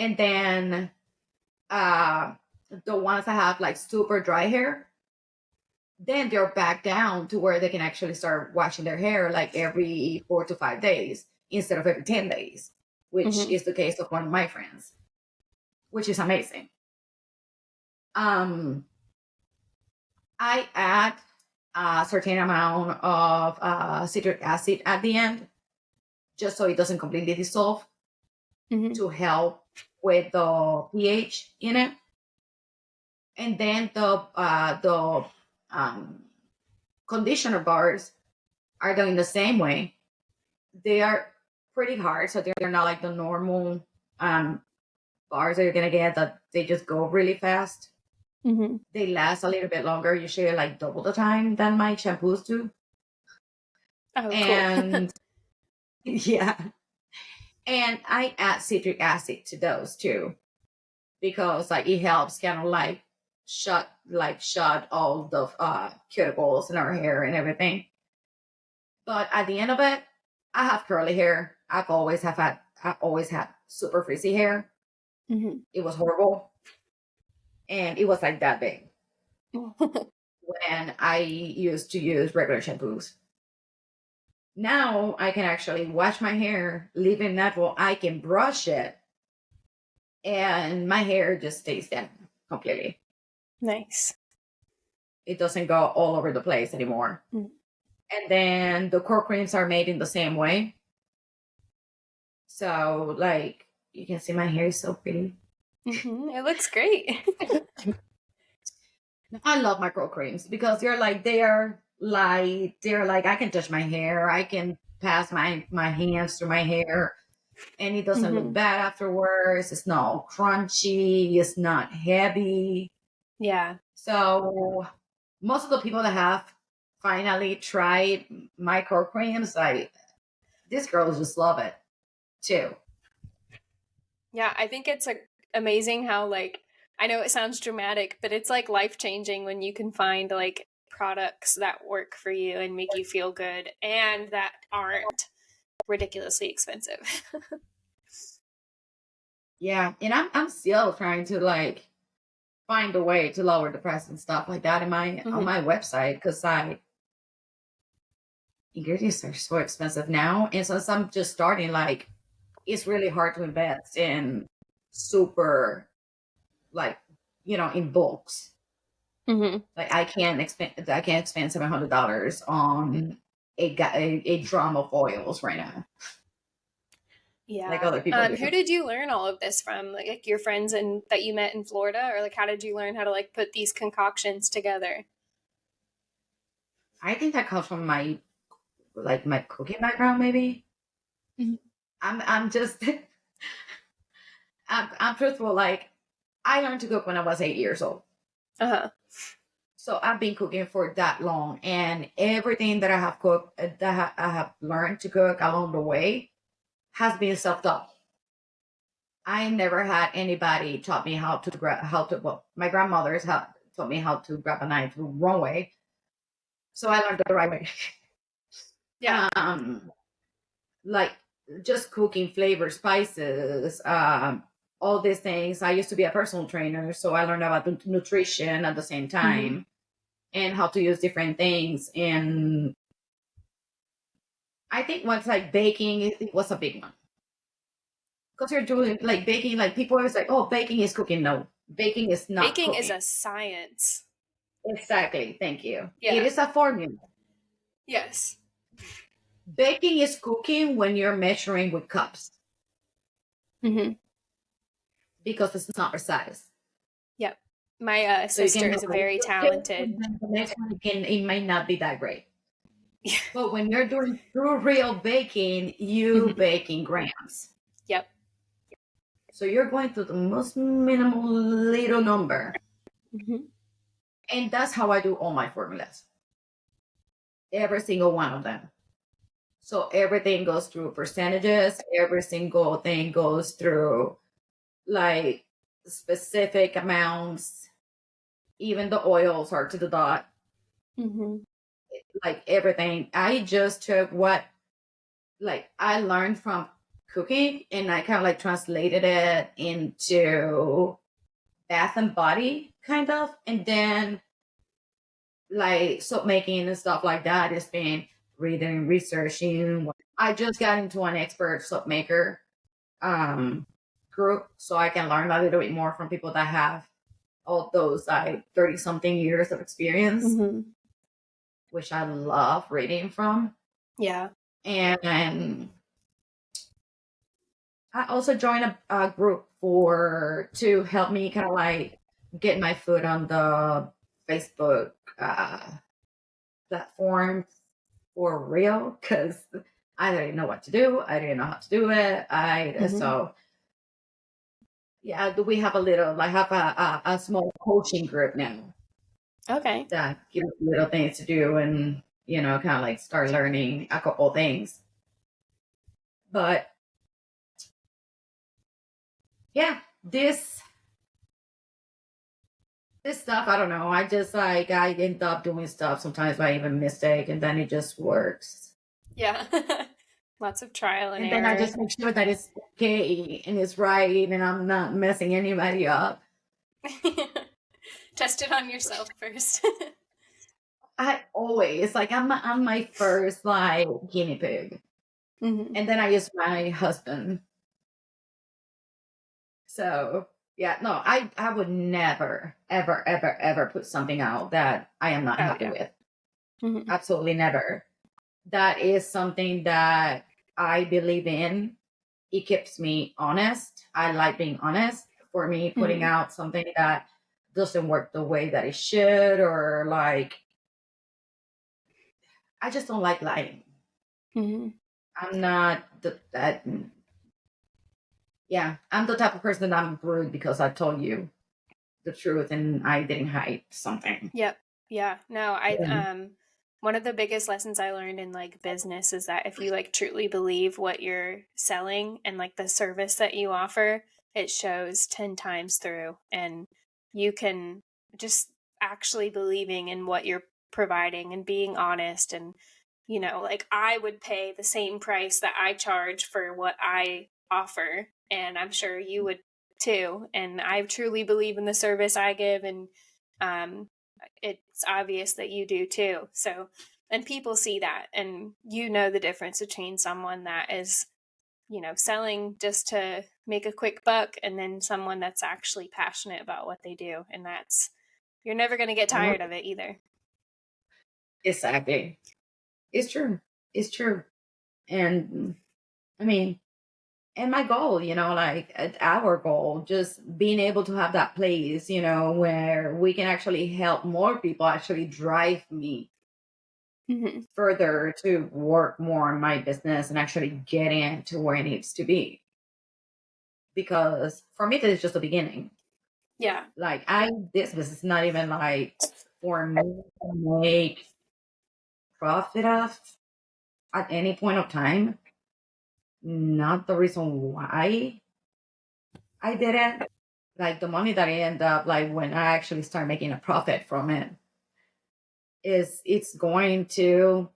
And then uh, the ones that have like super dry hair, then they're back down to where they can actually start washing their hair like every 4 to 5 days instead of every 10 days, which Mm-hmm. is the case of one of my friends, which is amazing. Um, I add a certain amount of citric acid at the end, just so it doesn't completely dissolve, Mm-hmm. to help with the pH in it. And then the um, conditioner bars are done in the same way. They are pretty hard, so they're not like the normal um, bars that you're gonna get that they just go really fast. Mm-hmm. They last a little bit longer, usually like double the time than my shampoos do. Oh, cool. And yeah, and I add citric acid to those too because like it helps kind of like shut all the cuticles in our hair and everything. But at the end of it, I have curly hair. I've always had super frizzy hair. Mm-hmm. It was horrible, and it was like that big when I used to use regular shampoos. Now I can actually wash my hair, leave it natural. I can brush it, and my hair just stays down completely. Nice. It doesn't go all over the place anymore. Mm. And then the core creams are made in the same way. So, like, you can see my hair is so pretty. Mm-hmm. It looks great. I love my core creams because they're light. They're like I can touch my hair. I can pass my hands through my hair, and it doesn't look Mm-hmm. bad afterwards. It's not crunchy. It's not heavy. Yeah. So most of the people that have finally tried my core creams, like these girls just love it too. Yeah, I think it's amazing how like I know it sounds dramatic, but it's like life-changing when you can find like products that work for you and make you feel good and that aren't ridiculously expensive. Yeah, and I'm still trying to like find a way to lower the price and stuff like that in my on Mm-hmm. my website because I ingredients are so expensive now, and since I'm just starting, like it's really hard to invest in super like in bulks. Mm-hmm. Like I can't spend $700 on a drum of oils right now, like Yeah. other people do. Who did you learn all of this from? Like your friends and that you met in Florida, or like how did you learn how to like put these concoctions together? I think that comes from my cooking background, maybe. Mhm. I'm just I'm truthful. Like I learned to cook when I was 8 years old. Uh-huh. So I've been cooking for that long, and everything that I have cooked, I have learned to cook along the way, has been self-taught. I never had anybody taught me well, my grandmothers have taught me how to grab a knife the wrong way, so I learned the right way. Yeah. um, like just cooking flavor, spices, all these things. I used to be a personal trainer, so I learned about nutrition at the same Mm-hmm. time and how to use different things. And I think once like baking, it was a big one because you're doing like baking. Like people always like, "Oh, baking is cooking." No, baking is not Baking is cooking. a science. Exactly. Thank you. It Yeah. is a formula. Yes. Baking is cooking when you're measuring with cups Mm-hmm. because it's not precise. Yep. My So you sister can is have a a very good cake, and talented. then the next one it might not be that great. But when you're doing true real baking, you Mhm. bake in grams. Yep. So you're going to the most minimal little number. Mm-hmm. And that's how I do all my formulas. Every single one of them. So everything goes through percentages, every single thing goes through like specific amounts, even the oils are to the dot, Mm-hmm. like everything. I just took what like I learned from cooking and I kind of like translated it into bath and body kind of, and then like soap making and stuff like that is been reading, researching. I just got into an expert soap maker group so I can learn a little bit more from people that have all those like 30 something years of experience, Mm-hmm. which I love reading from. Yeah. And I also joined a group to help me kind of like get my foot on the Facebook platform for real because I didn't know what to do. I didn't know how to do it. Mm-hmm. So yeah, we have a little. I have a small coaching group now Okay. that gives little things to do and kind of like start learning a couple things. But yeah, this stuff, I don't know. I just like I end up doing stuff sometimes by even mistake, and then it just works. Yeah. Lots of trial and And then I error. just make sure that it's okay and it's right, and I'm not messing anybody up. Test it on yourself first. I always like I'm my first like guinea pig, Mm-hmm. and then I use my husband. So yeah, no, I would never ever ever ever put something out that I am not Oh happy yeah. with. Mm-hmm. Absolutely never. That is something that I believe in. It keeps me honest. I like being honest. For me, putting Mm-hmm. out something that doesn't work the way that it should, or like, I just don't like lying. Mm-hmm. I'm not that. Yeah, I'm the type of person that I'm rude because I told you the truth and I didn't hide something. Yep. Yeah. No, I Yeah. one of the biggest lessons I learned in like business is that if you like truly believe what you're selling and like the service that you offer, it shows 10 times through, and you can just actually believing in what you're providing and being honest, and like I would pay the same price that I charge for what I offer, and I'm sure you would too, and I truly believe in the service I give, and um it's obvious that you do too. So, and people see that, and the difference between someone that is, selling just to make a quick buck, and then someone that's actually passionate about what they do. And you're never going to get tired of it either. Exactly. It's true. It's true. And I mean, and my goal, like our goal, just being able to have that place, where we can actually help more people actually drive me Mm-hmm. further to work more on my business and actually getting it to where it needs to be. Because for me, this is just the beginning. Yeah. Like this is not even like for me to make profit of at any point of time. Not the reason why I did it. Like the money that I end up like when I actually start making a profit from it it's going to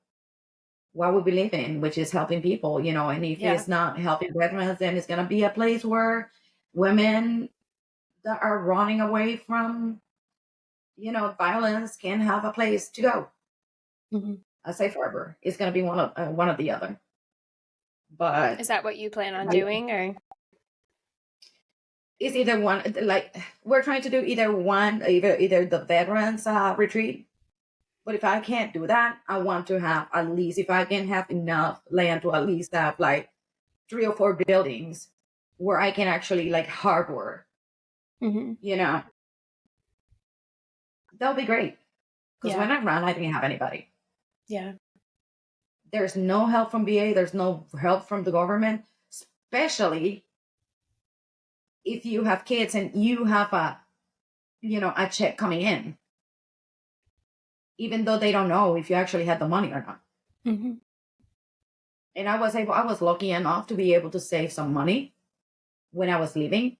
what we believe in, which is helping people, and if Yeah. it's not helping veterans, then it's gonna be a place where women that are running away from, violence can have a place to go. Mm-hmm. A safe harbor is gonna be one of the other. But Is that what you plan on doing, or? it's either one, like we're trying to do either the veterans retreat. But if I can't do that, I want to have at least, if I can have enough land to at least have like 3 or 4 buildings where I can actually like hardware, Mm-hmm. that'll be great. Because Yeah. when I ran, I didn't have anybody. Yeah. There's no help from VA, there's no help from the government, especially if you have kids and you have a check coming in, even though they don't know if you actually had the money or not. Mm-hmm. And I was lucky enough to be able to save some money when I was leaving.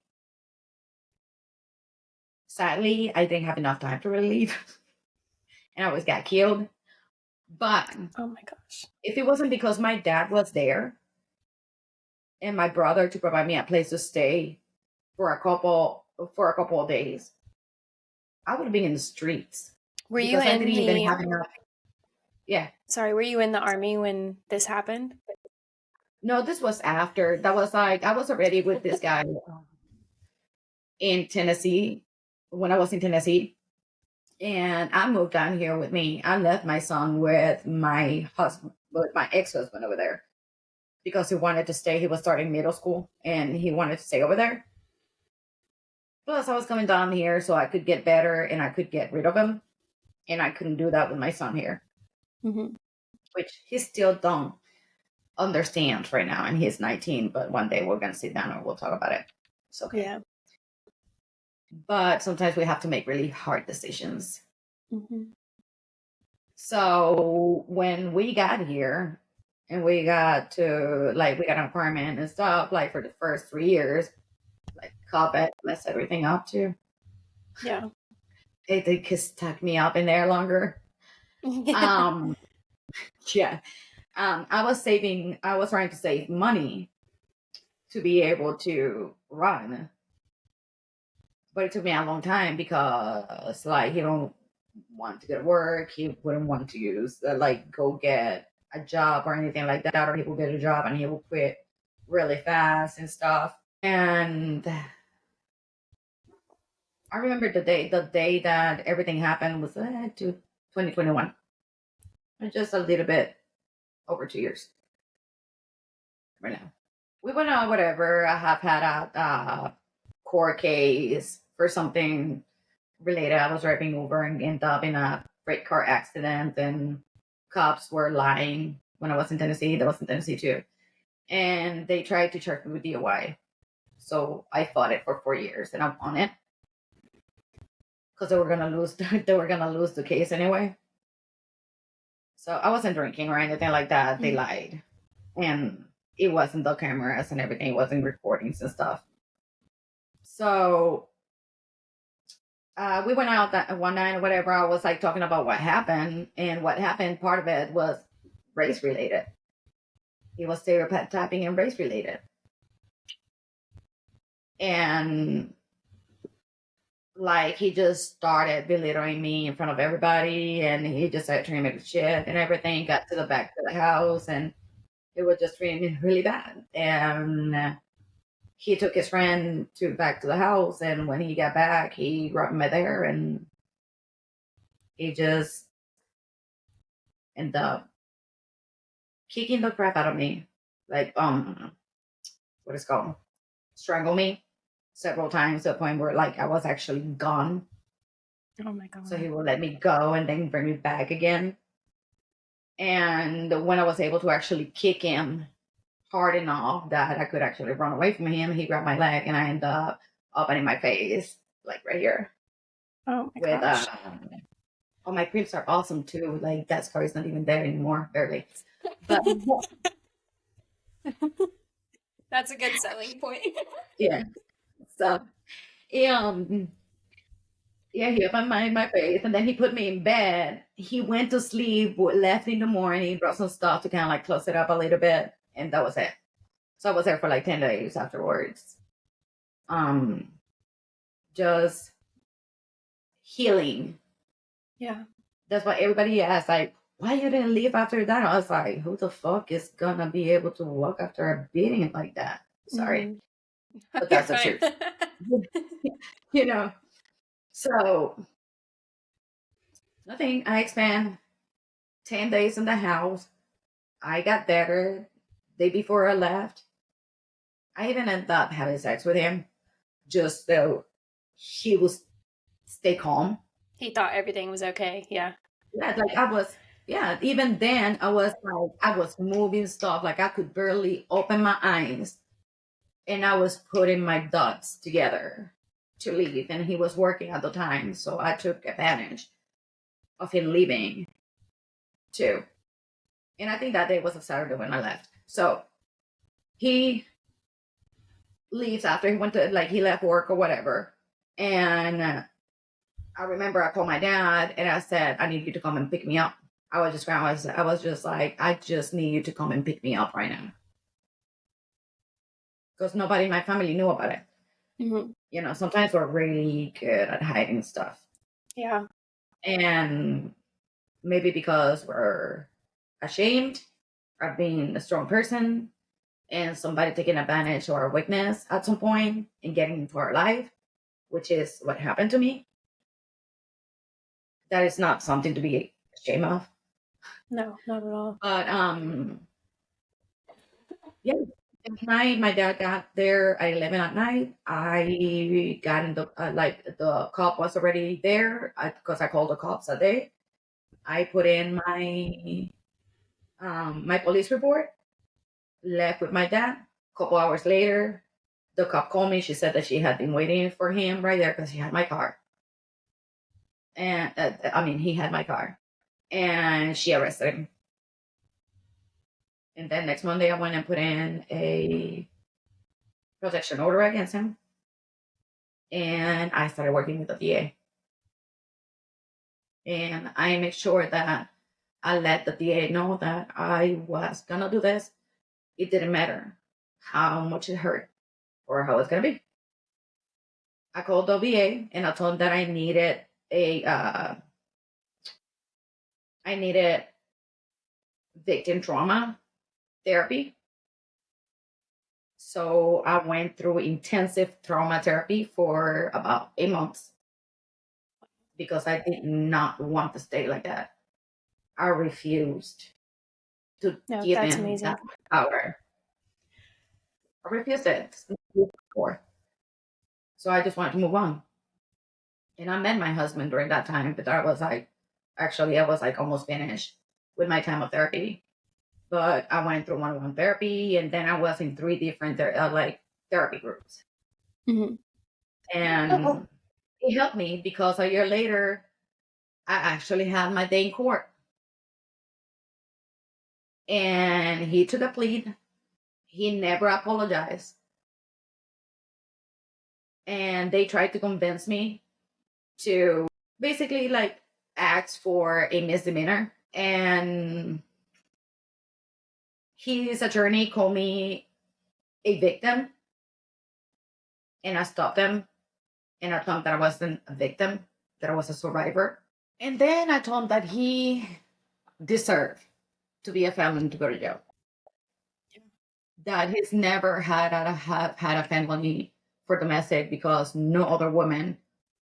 Sadly, I didn't have enough time to really leave, and I always got killed. But Oh my gosh. if it wasn't because my dad was there and my brother to provide me a place to stay for a couple of days, I would have been in the streets Were you because I in didn't even the have enough. Yeah. Sorry, were you in the Army when this happened? No, this was after. That was like I was already with this guy in Tennessee when I was in Tennessee. And I moved down here with me. I left my son with my husband, with my ex-husband over there because he wanted to stay. He was starting middle school and he wanted to stay over there. Plus, I was coming down here so I could get better and I could get rid of him. And I couldn't do that with my son here, Mm-hmm. which he still don't understand right now. And he's 19, but one day we're going to sit down and we'll talk about it. It's okay. Yeah. But sometimes we have to make really hard decisions. Mm-hmm. So when we got here and we got an apartment and stuff, like for the first 3 years, like COVID messed everything up too. Yeah. They could stuck me up in there longer. Yeah. Yeah. I was trying to save money to be able to run. But it took me a long time because like he don't want to go to work. He wouldn't want to use go get a job or anything like that, or he will get a job and he will quit really fast and stuff. And I remember the day that everything happened was to 2021. Just a little bit over 2 years right now. We went on whatever. I have had a court case for something related. I was driving over and ended up in a freight car accident, and cops were lying when I was in Tennessee. That was in Tennessee too, and they tried to charge me with DUI. So I fought it for 4 years, and I won it because they were gonna lose. They were gonna lose the case anyway. So I wasn't drinking or anything like that. They lied, and it wasn't the cameras and everything. It wasn't recordings and stuff. So we went out that one night or whatever. I was like talking about what happened, and what happened, part of it was race related. He was stereotyping and race related. And like he just started belittling me in front of everybody, and he just started treating me with shit and everything. Got to the back of the house, and it was just treating me really bad. And he took his friend back to the house, and when he got back, he grabbed me there, and he just ended up kicking the crap out of me, like what is it called, strangle me several times to the point where like I was actually gone. Oh my god. So he would let me go and then bring me back again. And when I was able to actually kick him hard enough that I could actually run away from him, he grabbed my leg and I ended up opening my face, like right here. Oh my With gosh. oh, my creeps are awesome too. Like that scar is not even there anymore, barely. But That's a good selling point. yeah. So yeah, he opened my face and then he put me in bed. He went to sleep, left in the morning, brought some stuff to kind of like close it up a little bit, and that was it. So I was there for like 10 days afterwards. Just healing. Yeah. That's why everybody asked, like, why you didn't leave after that? I was like, who the fuck is gonna be able to walk after a beating like that? Sorry. But that's the truth. You know. So nothing. I spent 10 days in the house. I got better. Day before I left, I even ended up having sex with him just so he would stay calm. He thought everything was okay. Yeah. Yeah, like I was, yeah, even then I was moving stuff, like I could barely open my eyes. and I was putting my ducks together to leave, and he was working at the time, so I took advantage of him leaving too. And I think that day was a Saturday when I left. So he leaves after he went to, like, he left work or whatever. And I remember I called my dad and I said, I need you to come and pick me up. I was just like, I just need you to come and pick me up right now. Because nobody in my family knew about it. Mm-hmm. You know, sometimes we're really good at hiding stuff. Yeah. And maybe because we're ashamed of being a strong person and somebody taking advantage of our weakness at some point and getting into our life, which is what happened to me. That is not something to be ashamed of. No, not at all. But yeah. At night, my dad got there at 11 at night. I got in the like the cop was already there because I called the cops that day. I put in my police report, left with my dad. A couple hours later, the cop called me. She said that she had been waiting for him right there because he had my car. And I mean, he had my car, and she arrested him. And then next Monday, I went and put in a protection order against him, and I started working with the DA. And I made sure that I let the DA know that I was gonna do this. It didn't matter how much it hurt or how it's gonna be. I called the VA and I told them that I needed victim trauma therapy. So I went through intensive trauma therapy for about 8 months because I did not want to stay like that. I refused to No, give that's him amazing. that power. I refused it. So I just wanted to move on. And I met my husband during that time, but I was like almost finished with my time of therapy. But I went through one-on-one therapy, and then I was in three different therapy groups. Mm-hmm. And it helped me because a year later, I actually had my day in court. And he took a plea. He never apologized. And they tried to convince me to basically like ask for a misdemeanor. And his attorney called me a victim. And I stopped him. And I told him that I wasn't a victim, that I was a survivor. And then I told him that he deserved to be a felon to go to jail. That he's never had a felony for domestic because no other woman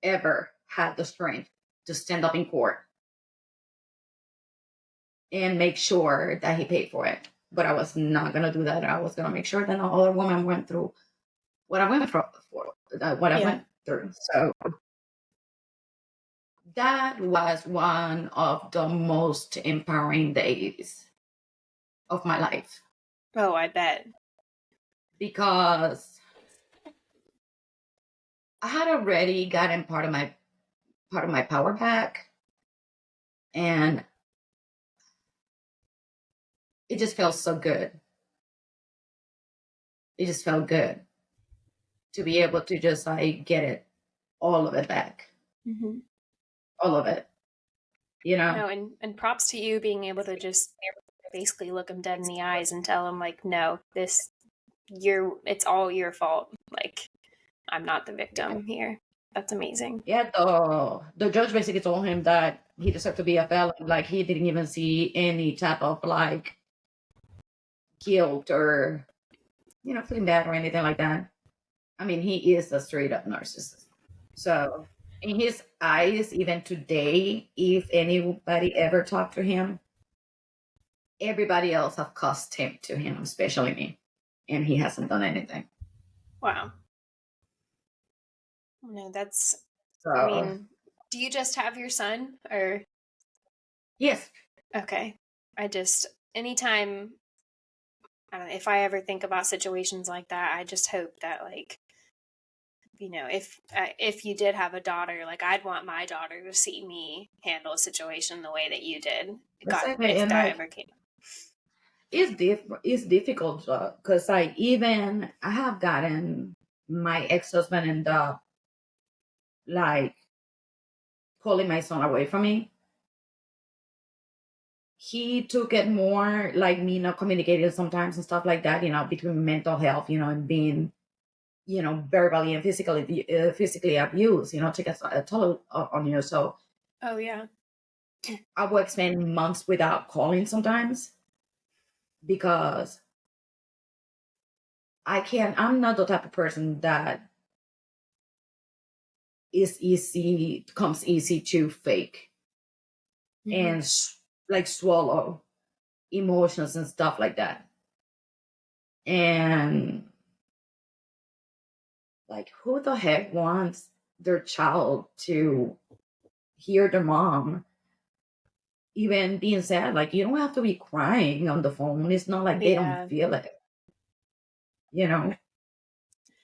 ever had the strength to stand up in court and make sure that he paid for it. But I was not gonna do that. I was gonna make sure that no other woman went through what I went through. So that was one of the most empowering days of my life. Oh, I bet. Because I had already gotten part of my power back, and it just felt so good. It just felt good to be able to just like get it, all of it back. Mm-hmm. All of it. You know? No, and props to you being able to just basically look them dead in the eyes and tell them like, no, it's all your fault. Like, I'm not the victim here. That's amazing. Yeah, the judge basically told him that he deserved to be a felon. Like, he didn't even see any type of like guilt or, feeling bad or anything like that. I mean, he is a straight up narcissist. So in his eyes, even today, if anybody ever talked to him, everybody else have cussed him to him, especially me. And he hasn't done anything. Wow. No, So, I mean, do you just have your son or? Yes. Okay. Anytime I don't know, if I ever think about situations like that, I just hope that, like, you know, if you did have a daughter, like, I'd want my daughter to see me handle a situation the way that you did. God, Exactly. if And that like, ever came. it's difficult because like even I have gotten my ex-husband and like pulling my son away from me. He took it more like me not communicating sometimes and stuff like that, between mental health, and being, verbally and physically abused, take a toll on you. So Oh yeah. I would spend months without calling sometimes because I'm not the type of person that comes easy to fake Mm-hmm. and like swallow emotions and stuff like that. And like, who the heck wants their child to hear their mom even being sad? Like, you don't have to be crying on the phone. It's not like they don't Yeah. feel it, you know?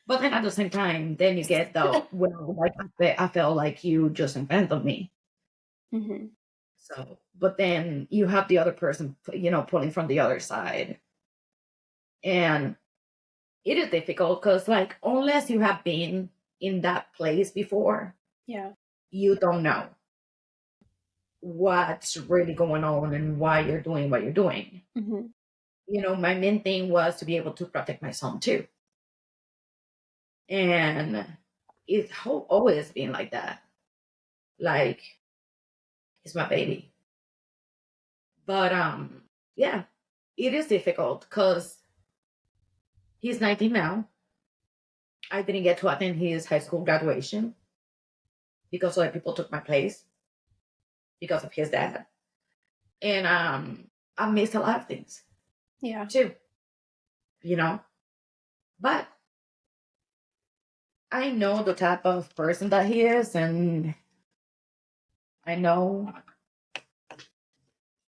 But then at the same time, then you get the, well, like, I felt like you just invented me. Mm-hmm. So, but then you have the other person, pulling from the other side. And it is difficult because, like, unless you have been in that place before, Yeah. you don't know what's really going on and why you're doing what you're doing. Mm-hmm. My main thing was to be able to protect my son too. And it's always been like that. Like, it's my baby. But yeah, it is difficult because he's 19 now. I didn't get to attend his high school graduation because other people took my place because of his dad. And I missed a lot of things Yeah. too, you know. But I know the type of person that he is, and I know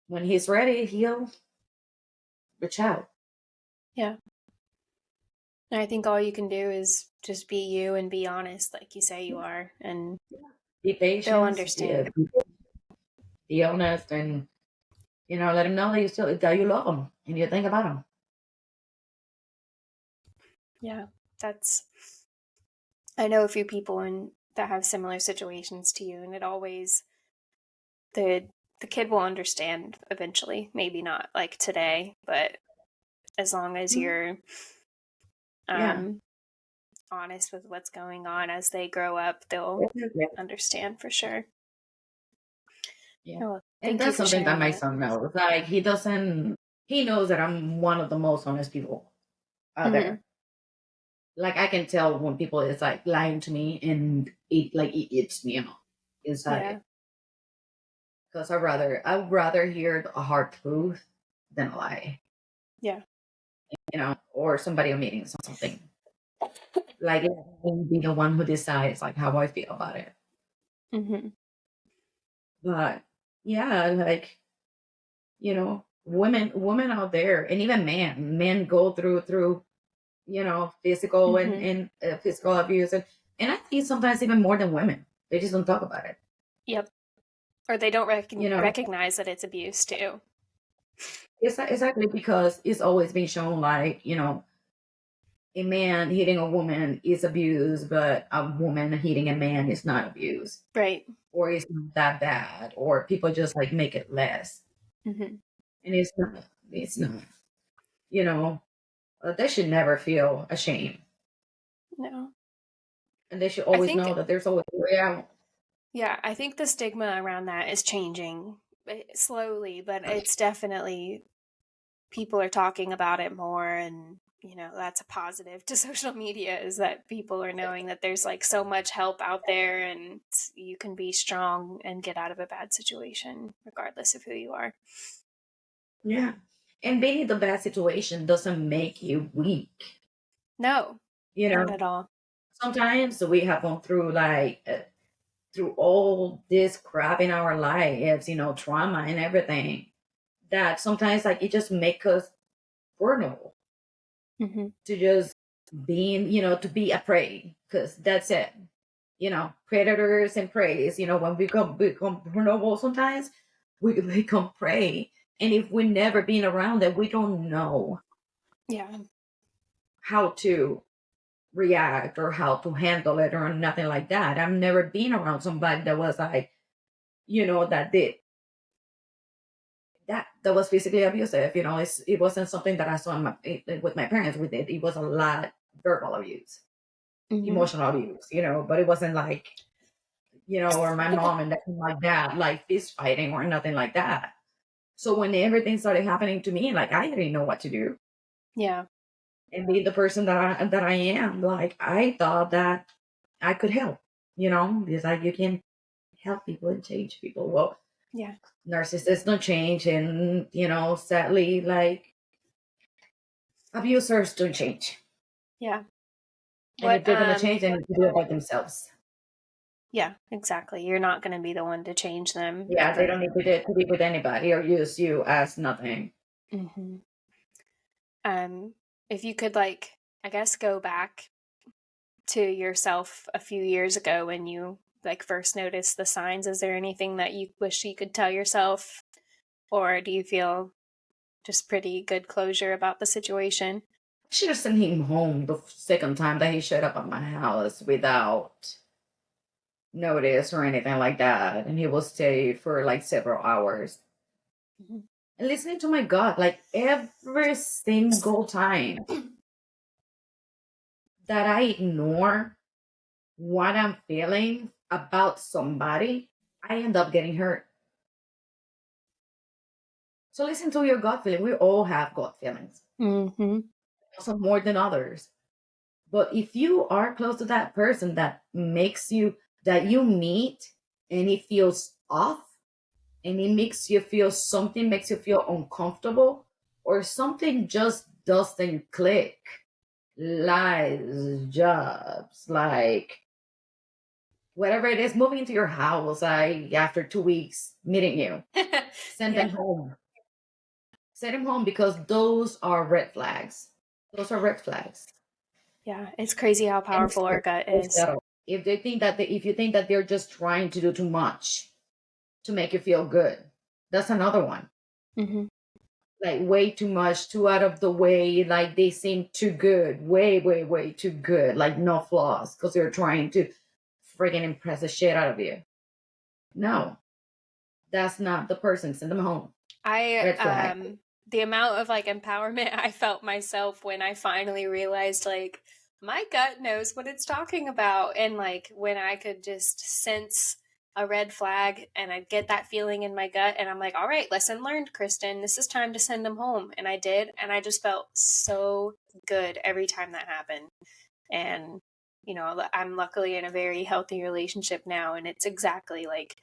when he's ready, he'll reach out. Yeah. And I think all you can do is just be you and be honest, like you say you are, and Be they'll patient, understand. be honest, and let him know that you love him and you think about him. Yeah. That's, I know a few people that have similar situations to you, and it always, the the kid will understand eventually. Maybe not like today, but as long as Mhm. you're Yeah, um honest with what's going on as they grow up, they'll definitely. understand for sure. Yeah, Oh, well, and thank you that's for something that sharing my that. son knows. Like he doesn't. He knows that I'm one of the most honest people out Mm-hmm. there. Like I can tell when people is like lying to me, and it eats me up inside. Yeah. Because I'd rather hear a hard truth than a lie, Yeah. or somebody I'm meeting something. Like it won't be the one who decides like how I feel about it. Mm-hmm. But yeah, like women out there, and even men go through physical and Mm-hmm. physical abuse, and I think sometimes even more than women. They just don't talk about it. Yep. Or they don't You know, recognize that it's abuse too. it's exactly because it's always been shown like a man hitting a woman is abuse, but a woman hitting a man is not abuse, Right. or it's not that bad, or people just like make it less, Mm-hmm. and it's not. It's not. You know, they should never feel ashamed, No. and they should I always think, know that there's always a way out. yeah, I think the stigma around that is changing slowly, but it's definitely, people are talking about it more, and that's a positive to social media, is that people are knowing that there's like so much help out there, and you can be strong and get out of a bad situation regardless of who you are. Yeah, and being in the bad situation doesn't make you weak. No, You not know, at all. sometimes we have gone through like through all this crap in our lives, trauma and everything. That sometimes like it just make us vulnerable. Mm-hmm. to just being, to be a prey, because that's it. Predators and preys, when we become vulnerable sometimes, we become prey. And if we never been around them, we don't know Yeah. how to react or how to handle it or nothing like that. I've never been around somebody that was like, that did that was physically abusive. It wasn't something that I saw with my parents. With it was a lot verbal abuse, Mm-hmm. emotional abuse, but it wasn't like, or my mom and my dad like fist fighting or nothing like that. So when everything started happening to me, like I didn't know what to do. Yeah. And being the person that I am, like I thought that I could help, because like you can help people and change people. Well, Yeah. narcissists don't change, and sadly, like abusers don't change. Yeah. And if What, they're gonna change, they need to do it by themselves. yeah, exactly. You're not going to be the one to change them Yeah, they ever. don't need to be with anybody or use you as nothing. Mm-hmm. Um, if you could, like, I guess, go back to yourself a few years ago when you like first noticed the signs, is there anything that you wish you could tell yourself, or do you feel just pretty good closure about the situation? Should have sent him home the second time that he showed up at my house without notice or anything like that. And he will stay for like several hours. Mm-hmm. And listening to my gut, like every single time that I ignore what I'm feeling about somebody, I end up getting hurt. So listen to your gut feeling. We all have gut feelings, Mm-hmm. some more than others. But if you are close to that person that you meet and it feels off and it makes you feel something, makes you feel uncomfortable, or something just doesn't click, lies, jobs, like whatever it is, moving into your house, after 2 weeks meeting you, send Yeah. them home. Send them home, because those are red flags. Those are red flags. Yeah. It's crazy how And powerful our gut is. if you think that they're just trying to do too much to make you feel good, that's another one. Mm-hmm. Like way too much, too out of the way, like they seem too good, way, way, way too good, like no flaws, because they're trying to freaking impress the shit out of you. No, that's not the person. Send them home. I Red flag. The amount of like empowerment I felt myself when I finally realized like my gut knows what it's talking about, and like when I could just sense a red flag and I'd get that feeling in my gut and I'm like, all right, lesson learned, Kristen, this is time to send them home. And I did, and I just felt so good every time that happened. And I'm luckily in a very healthy relationship now, and it's exactly like,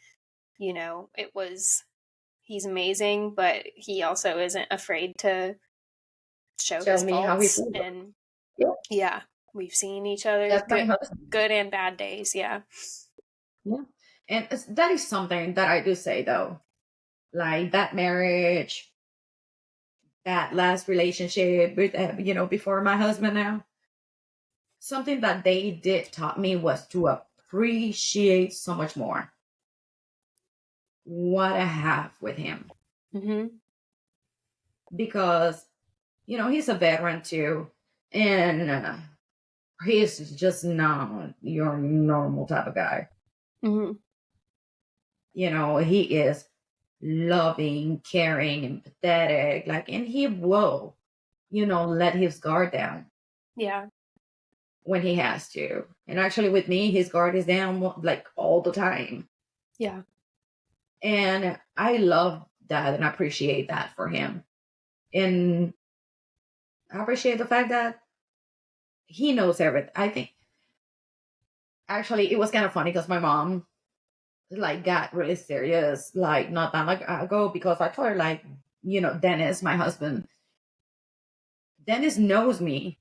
it was, he's amazing, but he also isn't afraid to show Tell his me how he faults. feels. And Yeah, yeah, we've seen each other's that's my husband. good and bad days. Yeah. Yeah. And that is something that I do say though. Like that marriage, that last relationship with, before my husband now, something that they did taught me was to appreciate so much more what I have with him. Mm-hmm. Because, he's a veteran too. And he's just not your normal type of guy. Mm-hmm. He is loving, caring, and pathetic. Like, and he will, let his guard down Yeah. when he has to. And actually, with me, his guard is down like all the time. Yeah. And I love that and appreciate that for him. And I appreciate the fact that he knows everything. I think actually it was kind of funny because my mom like got really serious like not that long ago, because I told her like, Dennis, my husband, Dennis knows me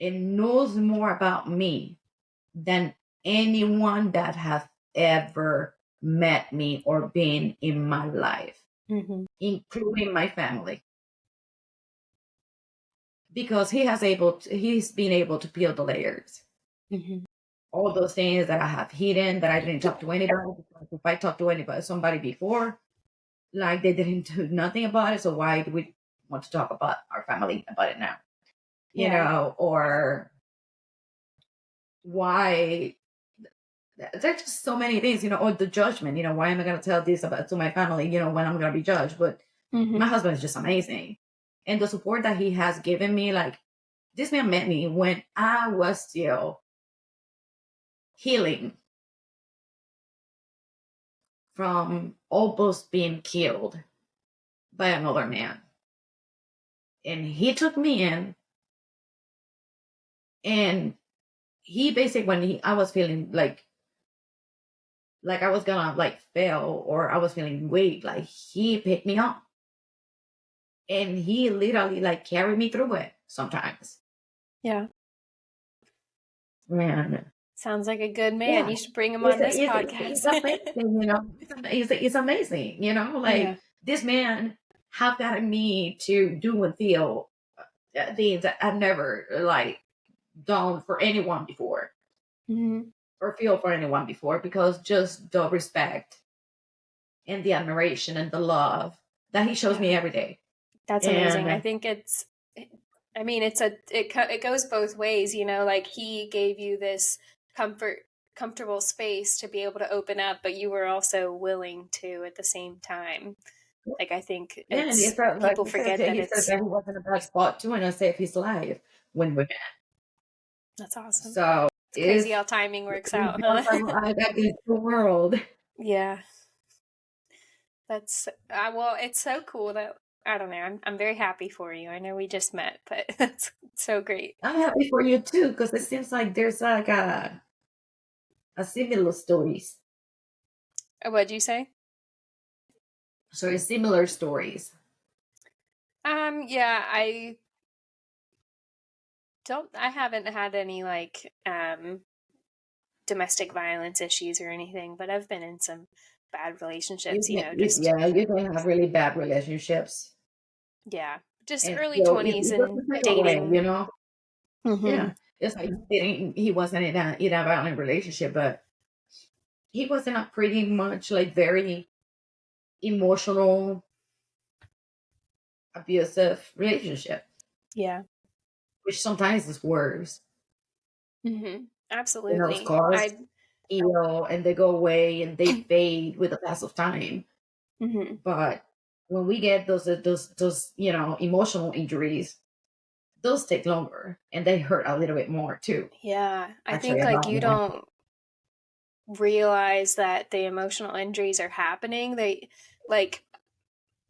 and knows more about me than anyone that has ever met me or been in my life, Mm-hmm. including my family. because he's been able to peel the layers. Mm-hmm. All those things that I have hidden, that I didn't talk to anybody. Because if I talked to somebody before, like they didn't do nothing about it, so why do we want to talk about our family about it now? Yeah. Or why? There's just so many things, or the judgment. Why am I going to tell this about to my family? When I'm going to be judged, but my Mm-hmm. husband is just amazing, and the support that he has given me, like this man met me when I was still healing from almost being killed by another man. And he took me in, and he basically, I was feeling like I was gonna like fail, or I was feeling weak, like he picked me up, and he literally like carried me through it sometimes. Yeah. Man, Sounds like a good man. yeah, You should bring him on this it's podcast. amazing, it's amazing, like Yeah. this man have gotten me to do and feel things that I've never like done for anyone before, Mm-hmm. or feel for anyone before, because just the respect and the admiration and the love that he shows Yeah. me every day. That's amazing. I And think I mean, it goes both ways, like he gave you this comfortable space to be able to open up, but you were also willing to at the same time. Like, I think yeah, and he it's said, like people he said, forget that that he said that he was in a bad spot too, and I saved his life when we met. that's awesome. So It's crazy if how timing works we out, feel huh? like I got the world. Yeah. That's well, it's so cool that I don't know. I'm very happy for you. I know we just met, but that's so great. I'm happy for you too, because it seems like there's like a similar stories. What'd you say? So similar stories. Yeah, I haven't had any like domestic violence issues or anything, but I've been in some bad relationships, just Yeah, you can have really bad relationships, yeah, just and early still, it 20s and doesn't take dating. away. Hmm. Yeah, it's like he wasn't in a violent relationship, but he was in a pretty much like very emotional, abusive relationship, Yeah. which sometimes is worse. Hmm. Absolutely. Scars heal and they go away and they fade with the pass of time. Hmm. But when we get those emotional injuries, those take longer and they hurt a little bit more too. Yeah, I Actually, think a like lot you more. don't realize that the emotional injuries are happening. They like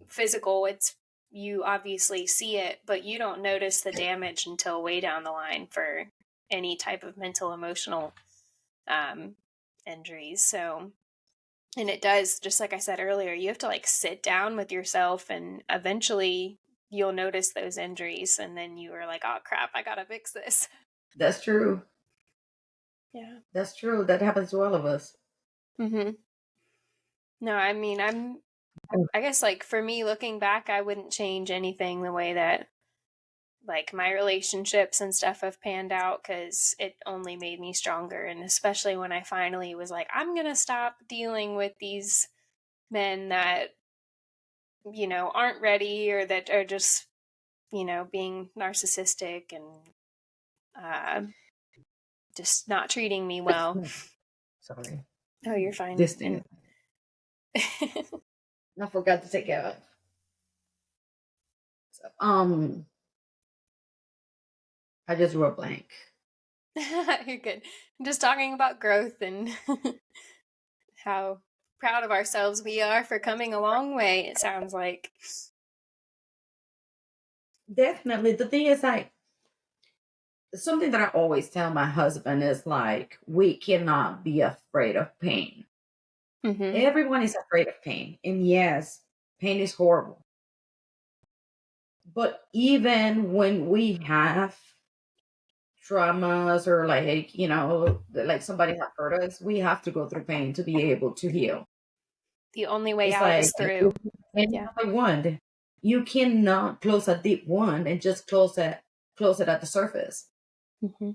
physical, it's you obviously see it, but you don't notice the damage until way down the line for any type of mental emotional um, injuries. So, and it does, just like I said earlier, you have to like sit down with yourself, and eventually you'll notice those injuries, and then you are like, oh crap, I gotta fix this. That's true. Yeah. That's true. That happens to all of us. Mm-hmm. No, I mean, I guess like for me looking back, I wouldn't change anything the way that like my relationships and stuff have panned out, because it only made me stronger. And especially when I finally was like, I'm gonna stop dealing with these men that aren't ready, or that are just being narcissistic and uh, just not treating me well. Sorry. Oh, you're fine. This thing. And I forgot to take it off. So, I just wrote blank. you're good. I'm just talking about growth and how proud of ourselves we are for coming a long way, it sounds like. Definitely. The thing is, like, something that I always tell my husband is like, we cannot be afraid of pain. Mm-hmm. Everyone is afraid of pain. And yes, pain is horrible. But even when we have traumas, or like somebody have hurt us, we have to go through pain to be able to heal. The only way It's out like is through. any Yeah. other wound. You cannot close a deep wound and just close it close it at the surface Mm-hmm.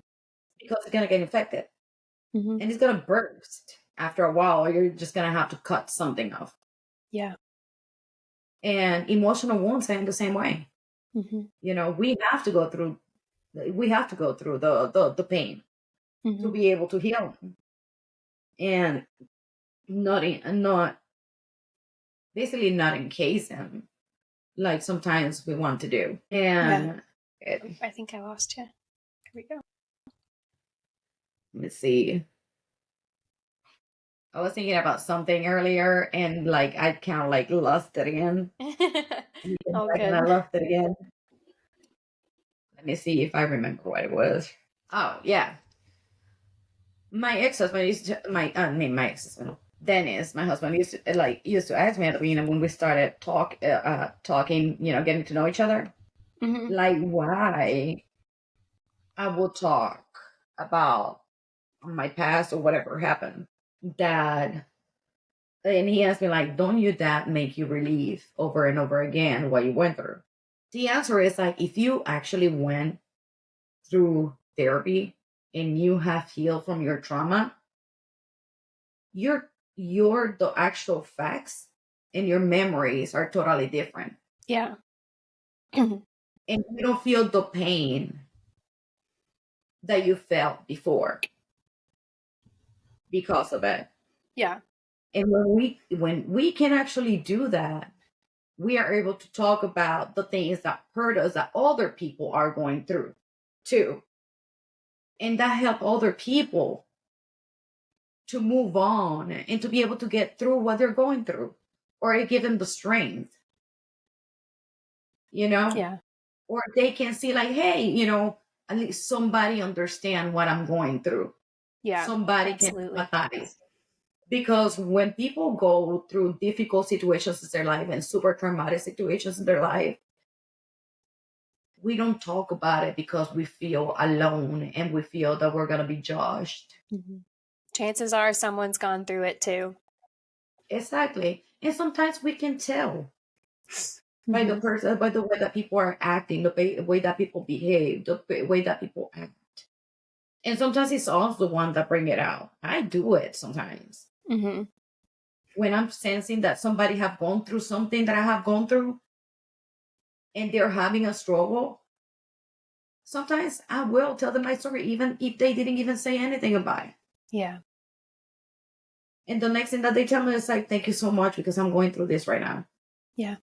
because it's gonna get infected Mm-hmm. and it's gonna burst after a while, or you're just gonna have to cut something off. Yeah. And emotional wounds are the same way. Mm-hmm. You know, we have to go through the pain Mm-hmm. to be able to heal, and not basically not encase them like sometimes we want to do. And I think I lost you. Here we go. let me see. I was thinking about something earlier, and like I kind of like lost it again. Oh, And I good. lost it again. Let me see if I remember what it was. Oh yeah, my ex-husband used to my ex-husband Dennis, my husband used to ask me at the beginning when we started talking, getting to know each other, Mm-hmm. like why I would talk about my past or whatever happened. That And he asked me like, don't you that make you relieve over and over again what you went through? The answer is like, if you actually went through therapy and you have healed from your trauma, your the actual facts and your memories are totally different. Yeah. And you don't feel the pain that you felt before because of it. Yeah. And when we can actually do that, we are able to talk about the things that hurt us that other people are going through too. And that help other people to move on and to be able to get through what they're going through, or it give them the strength, you know, Yeah. or they can see like, hey, at least somebody understand what I'm going through. Yeah. Somebody can Absolutely. empathize. Because when people go through difficult situations in their life and super traumatic situations in their life, we don't talk about it because we feel alone and we feel that we're going to be judged. Mm-hmm. Chances are someone's gone through it too. Exactly. And sometimes we can tell by the Mm-hmm. person, by the way that people are acting, the way that people behave, the way that people act. And sometimes it's also the one that bring it out. I do it sometimes. Mm-hmm. When I'm sensing that somebody have gone through something that I have gone through and they're having a struggle, sometimes I will tell them my story, even if they didn't even say anything about it. Yeah. And the next thing that they tell me is like, thank you so much because I'm going through this right now. Yeah.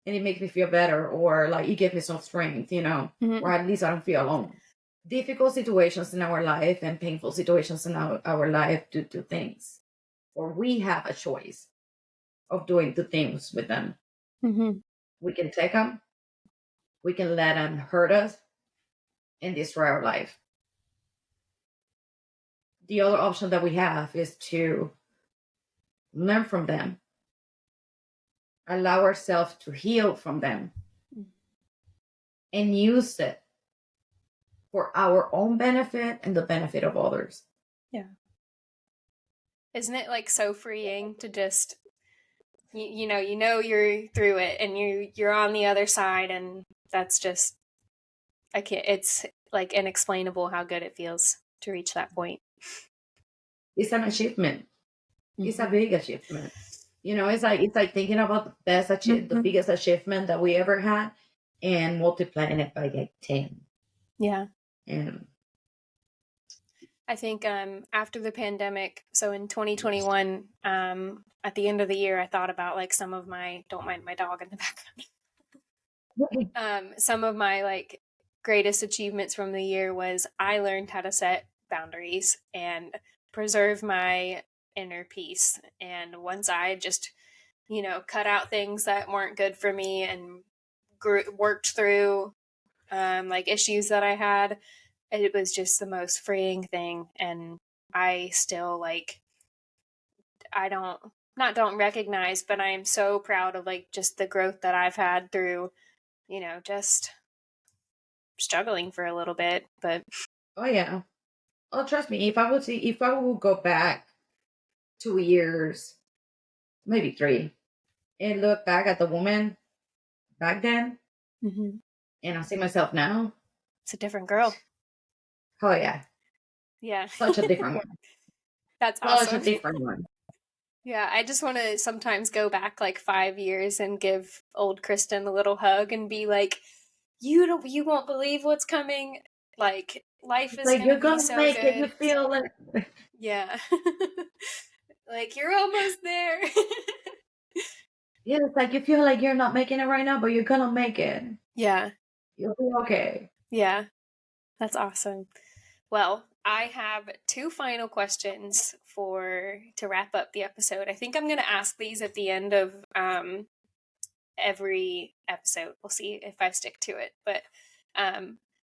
And it makes me feel better, or like it gives me some strength, Mm-hmm. or at least I don't feel alone. Difficult situations in our life and painful situations in our life do two things. Or we have a choice of doing two things with them. Mm-hmm. We can take them, we can let them hurt us and destroy our life. The other option that we have is to learn from them, allow ourselves to heal from them, and use it for our own benefit and the benefit of others. Yeah. Isn't it like so freeing to just you know you're through it and you're on the other side, and that's just it's like inexplainable how good it feels to reach that point. It's an achievement. It's a Mm-hmm. big achievement. It's like thinking about the biggest achievement that we ever had and multiplying it by like 10. Yeah. And I think after the pandemic, so in 2021, at the end of the year, I thought about like some of my, don't mind my dog in the background. Some of my like greatest achievements from the year was I learned how to set boundaries and preserve my inner peace. And once I just, cut out things that weren't good for me and worked through like issues that I had, it was just the most freeing thing. And I still like, I don't recognize, but I am so proud of like just the growth that I've had through, just struggling for a little bit. But oh yeah. Oh, trust me, if I would go back 2 years, maybe 3, and look back at the woman back then, mm-hmm. and I see myself now. It's a different girl. Oh yeah, Yeah. such a different one. That's Such a awesome. different one. Yeah, I just want to sometimes go back like 5 years and give old Kristen a little hug and be like, you won't believe what's coming. Like, life It's is like gonna you're be gonna so make it. You good. feel like Yeah. Like, you're almost there. yeah, it's like you feel like you're not making it right now, but you're gonna make it. Yeah. You'll be okay. Yeah. That's awesome. Well, I have two final questions for to wrap up the episode. I think I'm going to ask these at the end of every episode. We'll see if I stick to it. But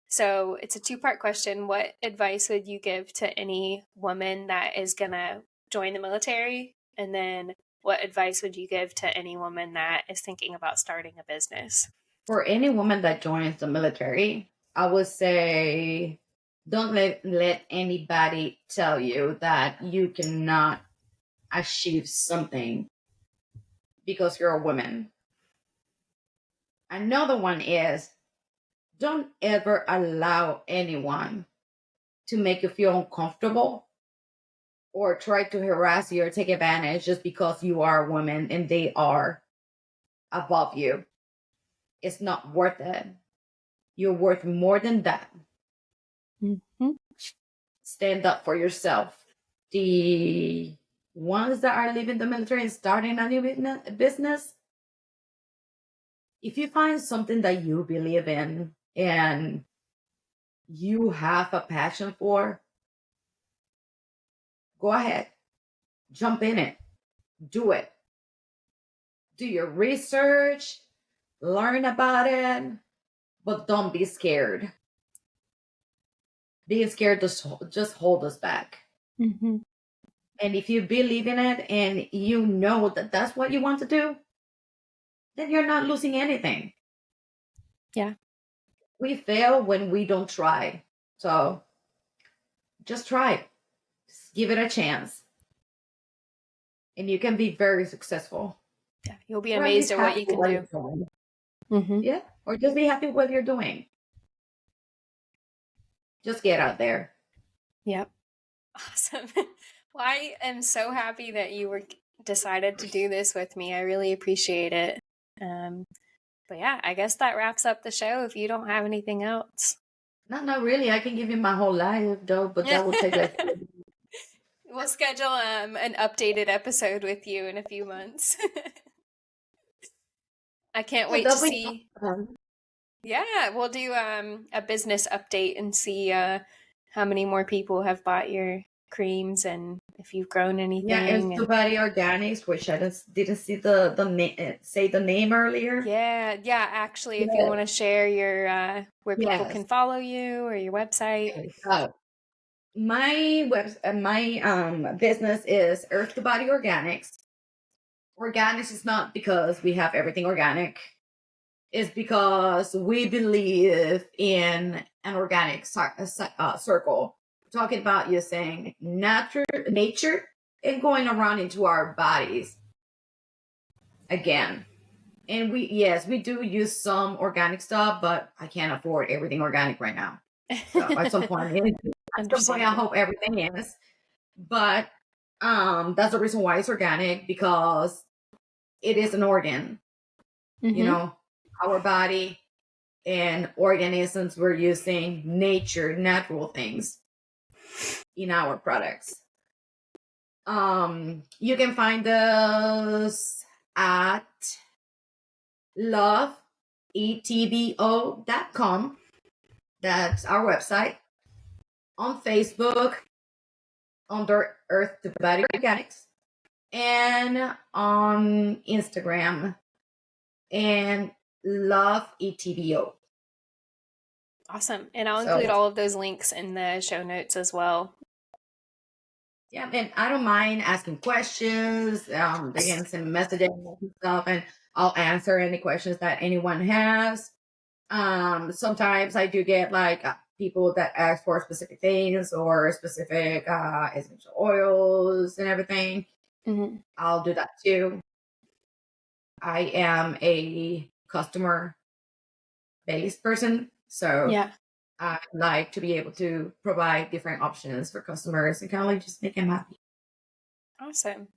so it's a two-part question. What advice would you give to any woman that is going to join the military? And then what advice would you give to any woman that is thinking about starting a business? For any woman that joins the military, I would say don't let anybody tell you that you cannot achieve something because you're a woman. Another one is don't ever allow anyone to make you feel uncomfortable or try to harass you or take advantage just because you are a woman and they are above you. It's not worth it. You're worth more than that. Mm-hmm. Stand up for yourself. The ones that are leaving the military and starting a new business, if you find something that you believe in and you have a passion for, go ahead, jump in it, do it. Do your research, learn about it, but don't be scared. Being scared just hold us back. Mm-hmm. And if you believe in it and you know that that's what you want to do, then you're not losing anything. Yeah. We fail when we don't try. So just try. Just give it a chance. And you can be very successful. Yeah. You'll be Or at amazed least at what happy you with can what do. you're doing. Mm-hmm. Yeah. Or just be happy with what you're doing. Just get out there. Yep. Awesome. Well, I am so happy that you were decided to do this with me. I really appreciate it. Um, but yeah, I guess that wraps up the show if you don't have anything else. Not really. I can give you my whole life though, but that would take like We'll schedule an updated episode with you in a few months. I can't yeah, wait to that'll be see. awesome. Yeah, we'll do a business update and see how many more people have bought your creams and if you've grown Yeah, it's anything. And Tubati Organics, which I just didn't see say the name earlier. yeah. Actually, if you Yeah. want to share your where people Yes. can follow you or your website. Okay. My business is Earth to Body Organics. Organics is not because we have everything organic. It's because we believe in an organic circle. Talking about using nature and going around into our bodies again. And we do use some organic stuff, but I can't afford everything organic right now. So at some point, I Understandable. hope everything is. But that's the reason why it's organic because it is an organ. You Mm-hmm. know, our body and organisms we're using natural things in our products. You can find us at loveetbo.com. That's our website. On Facebook under Earth to Body Organics and on Instagram and Love ETBO. Awesome. And I'll include So all of those links in the show notes as well. yeah, and I don't mind asking questions. They can send messages and stuff, and I'll answer any questions that anyone has. Sometimes I do get like people that ask for specific things or specific essential oils and everything. Mm-hmm. I'll do that too. I am a customer based person. So Yeah. I like to be able to provide different options for customers and kind of like just make them happy. Awesome.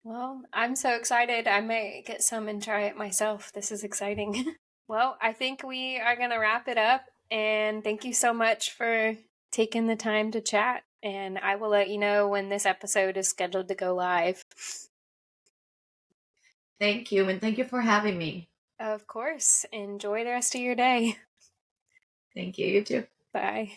Well, I'm so excited. I may get some and try it myself. This is exciting. Well, I think we are going to wrap it up. And thank you so much for taking the time to chat. And I will let you know when this episode is scheduled to go live. Thank you. And thank you for having me. Of course. Enjoy the rest of your day. Thank you. You too. Bye.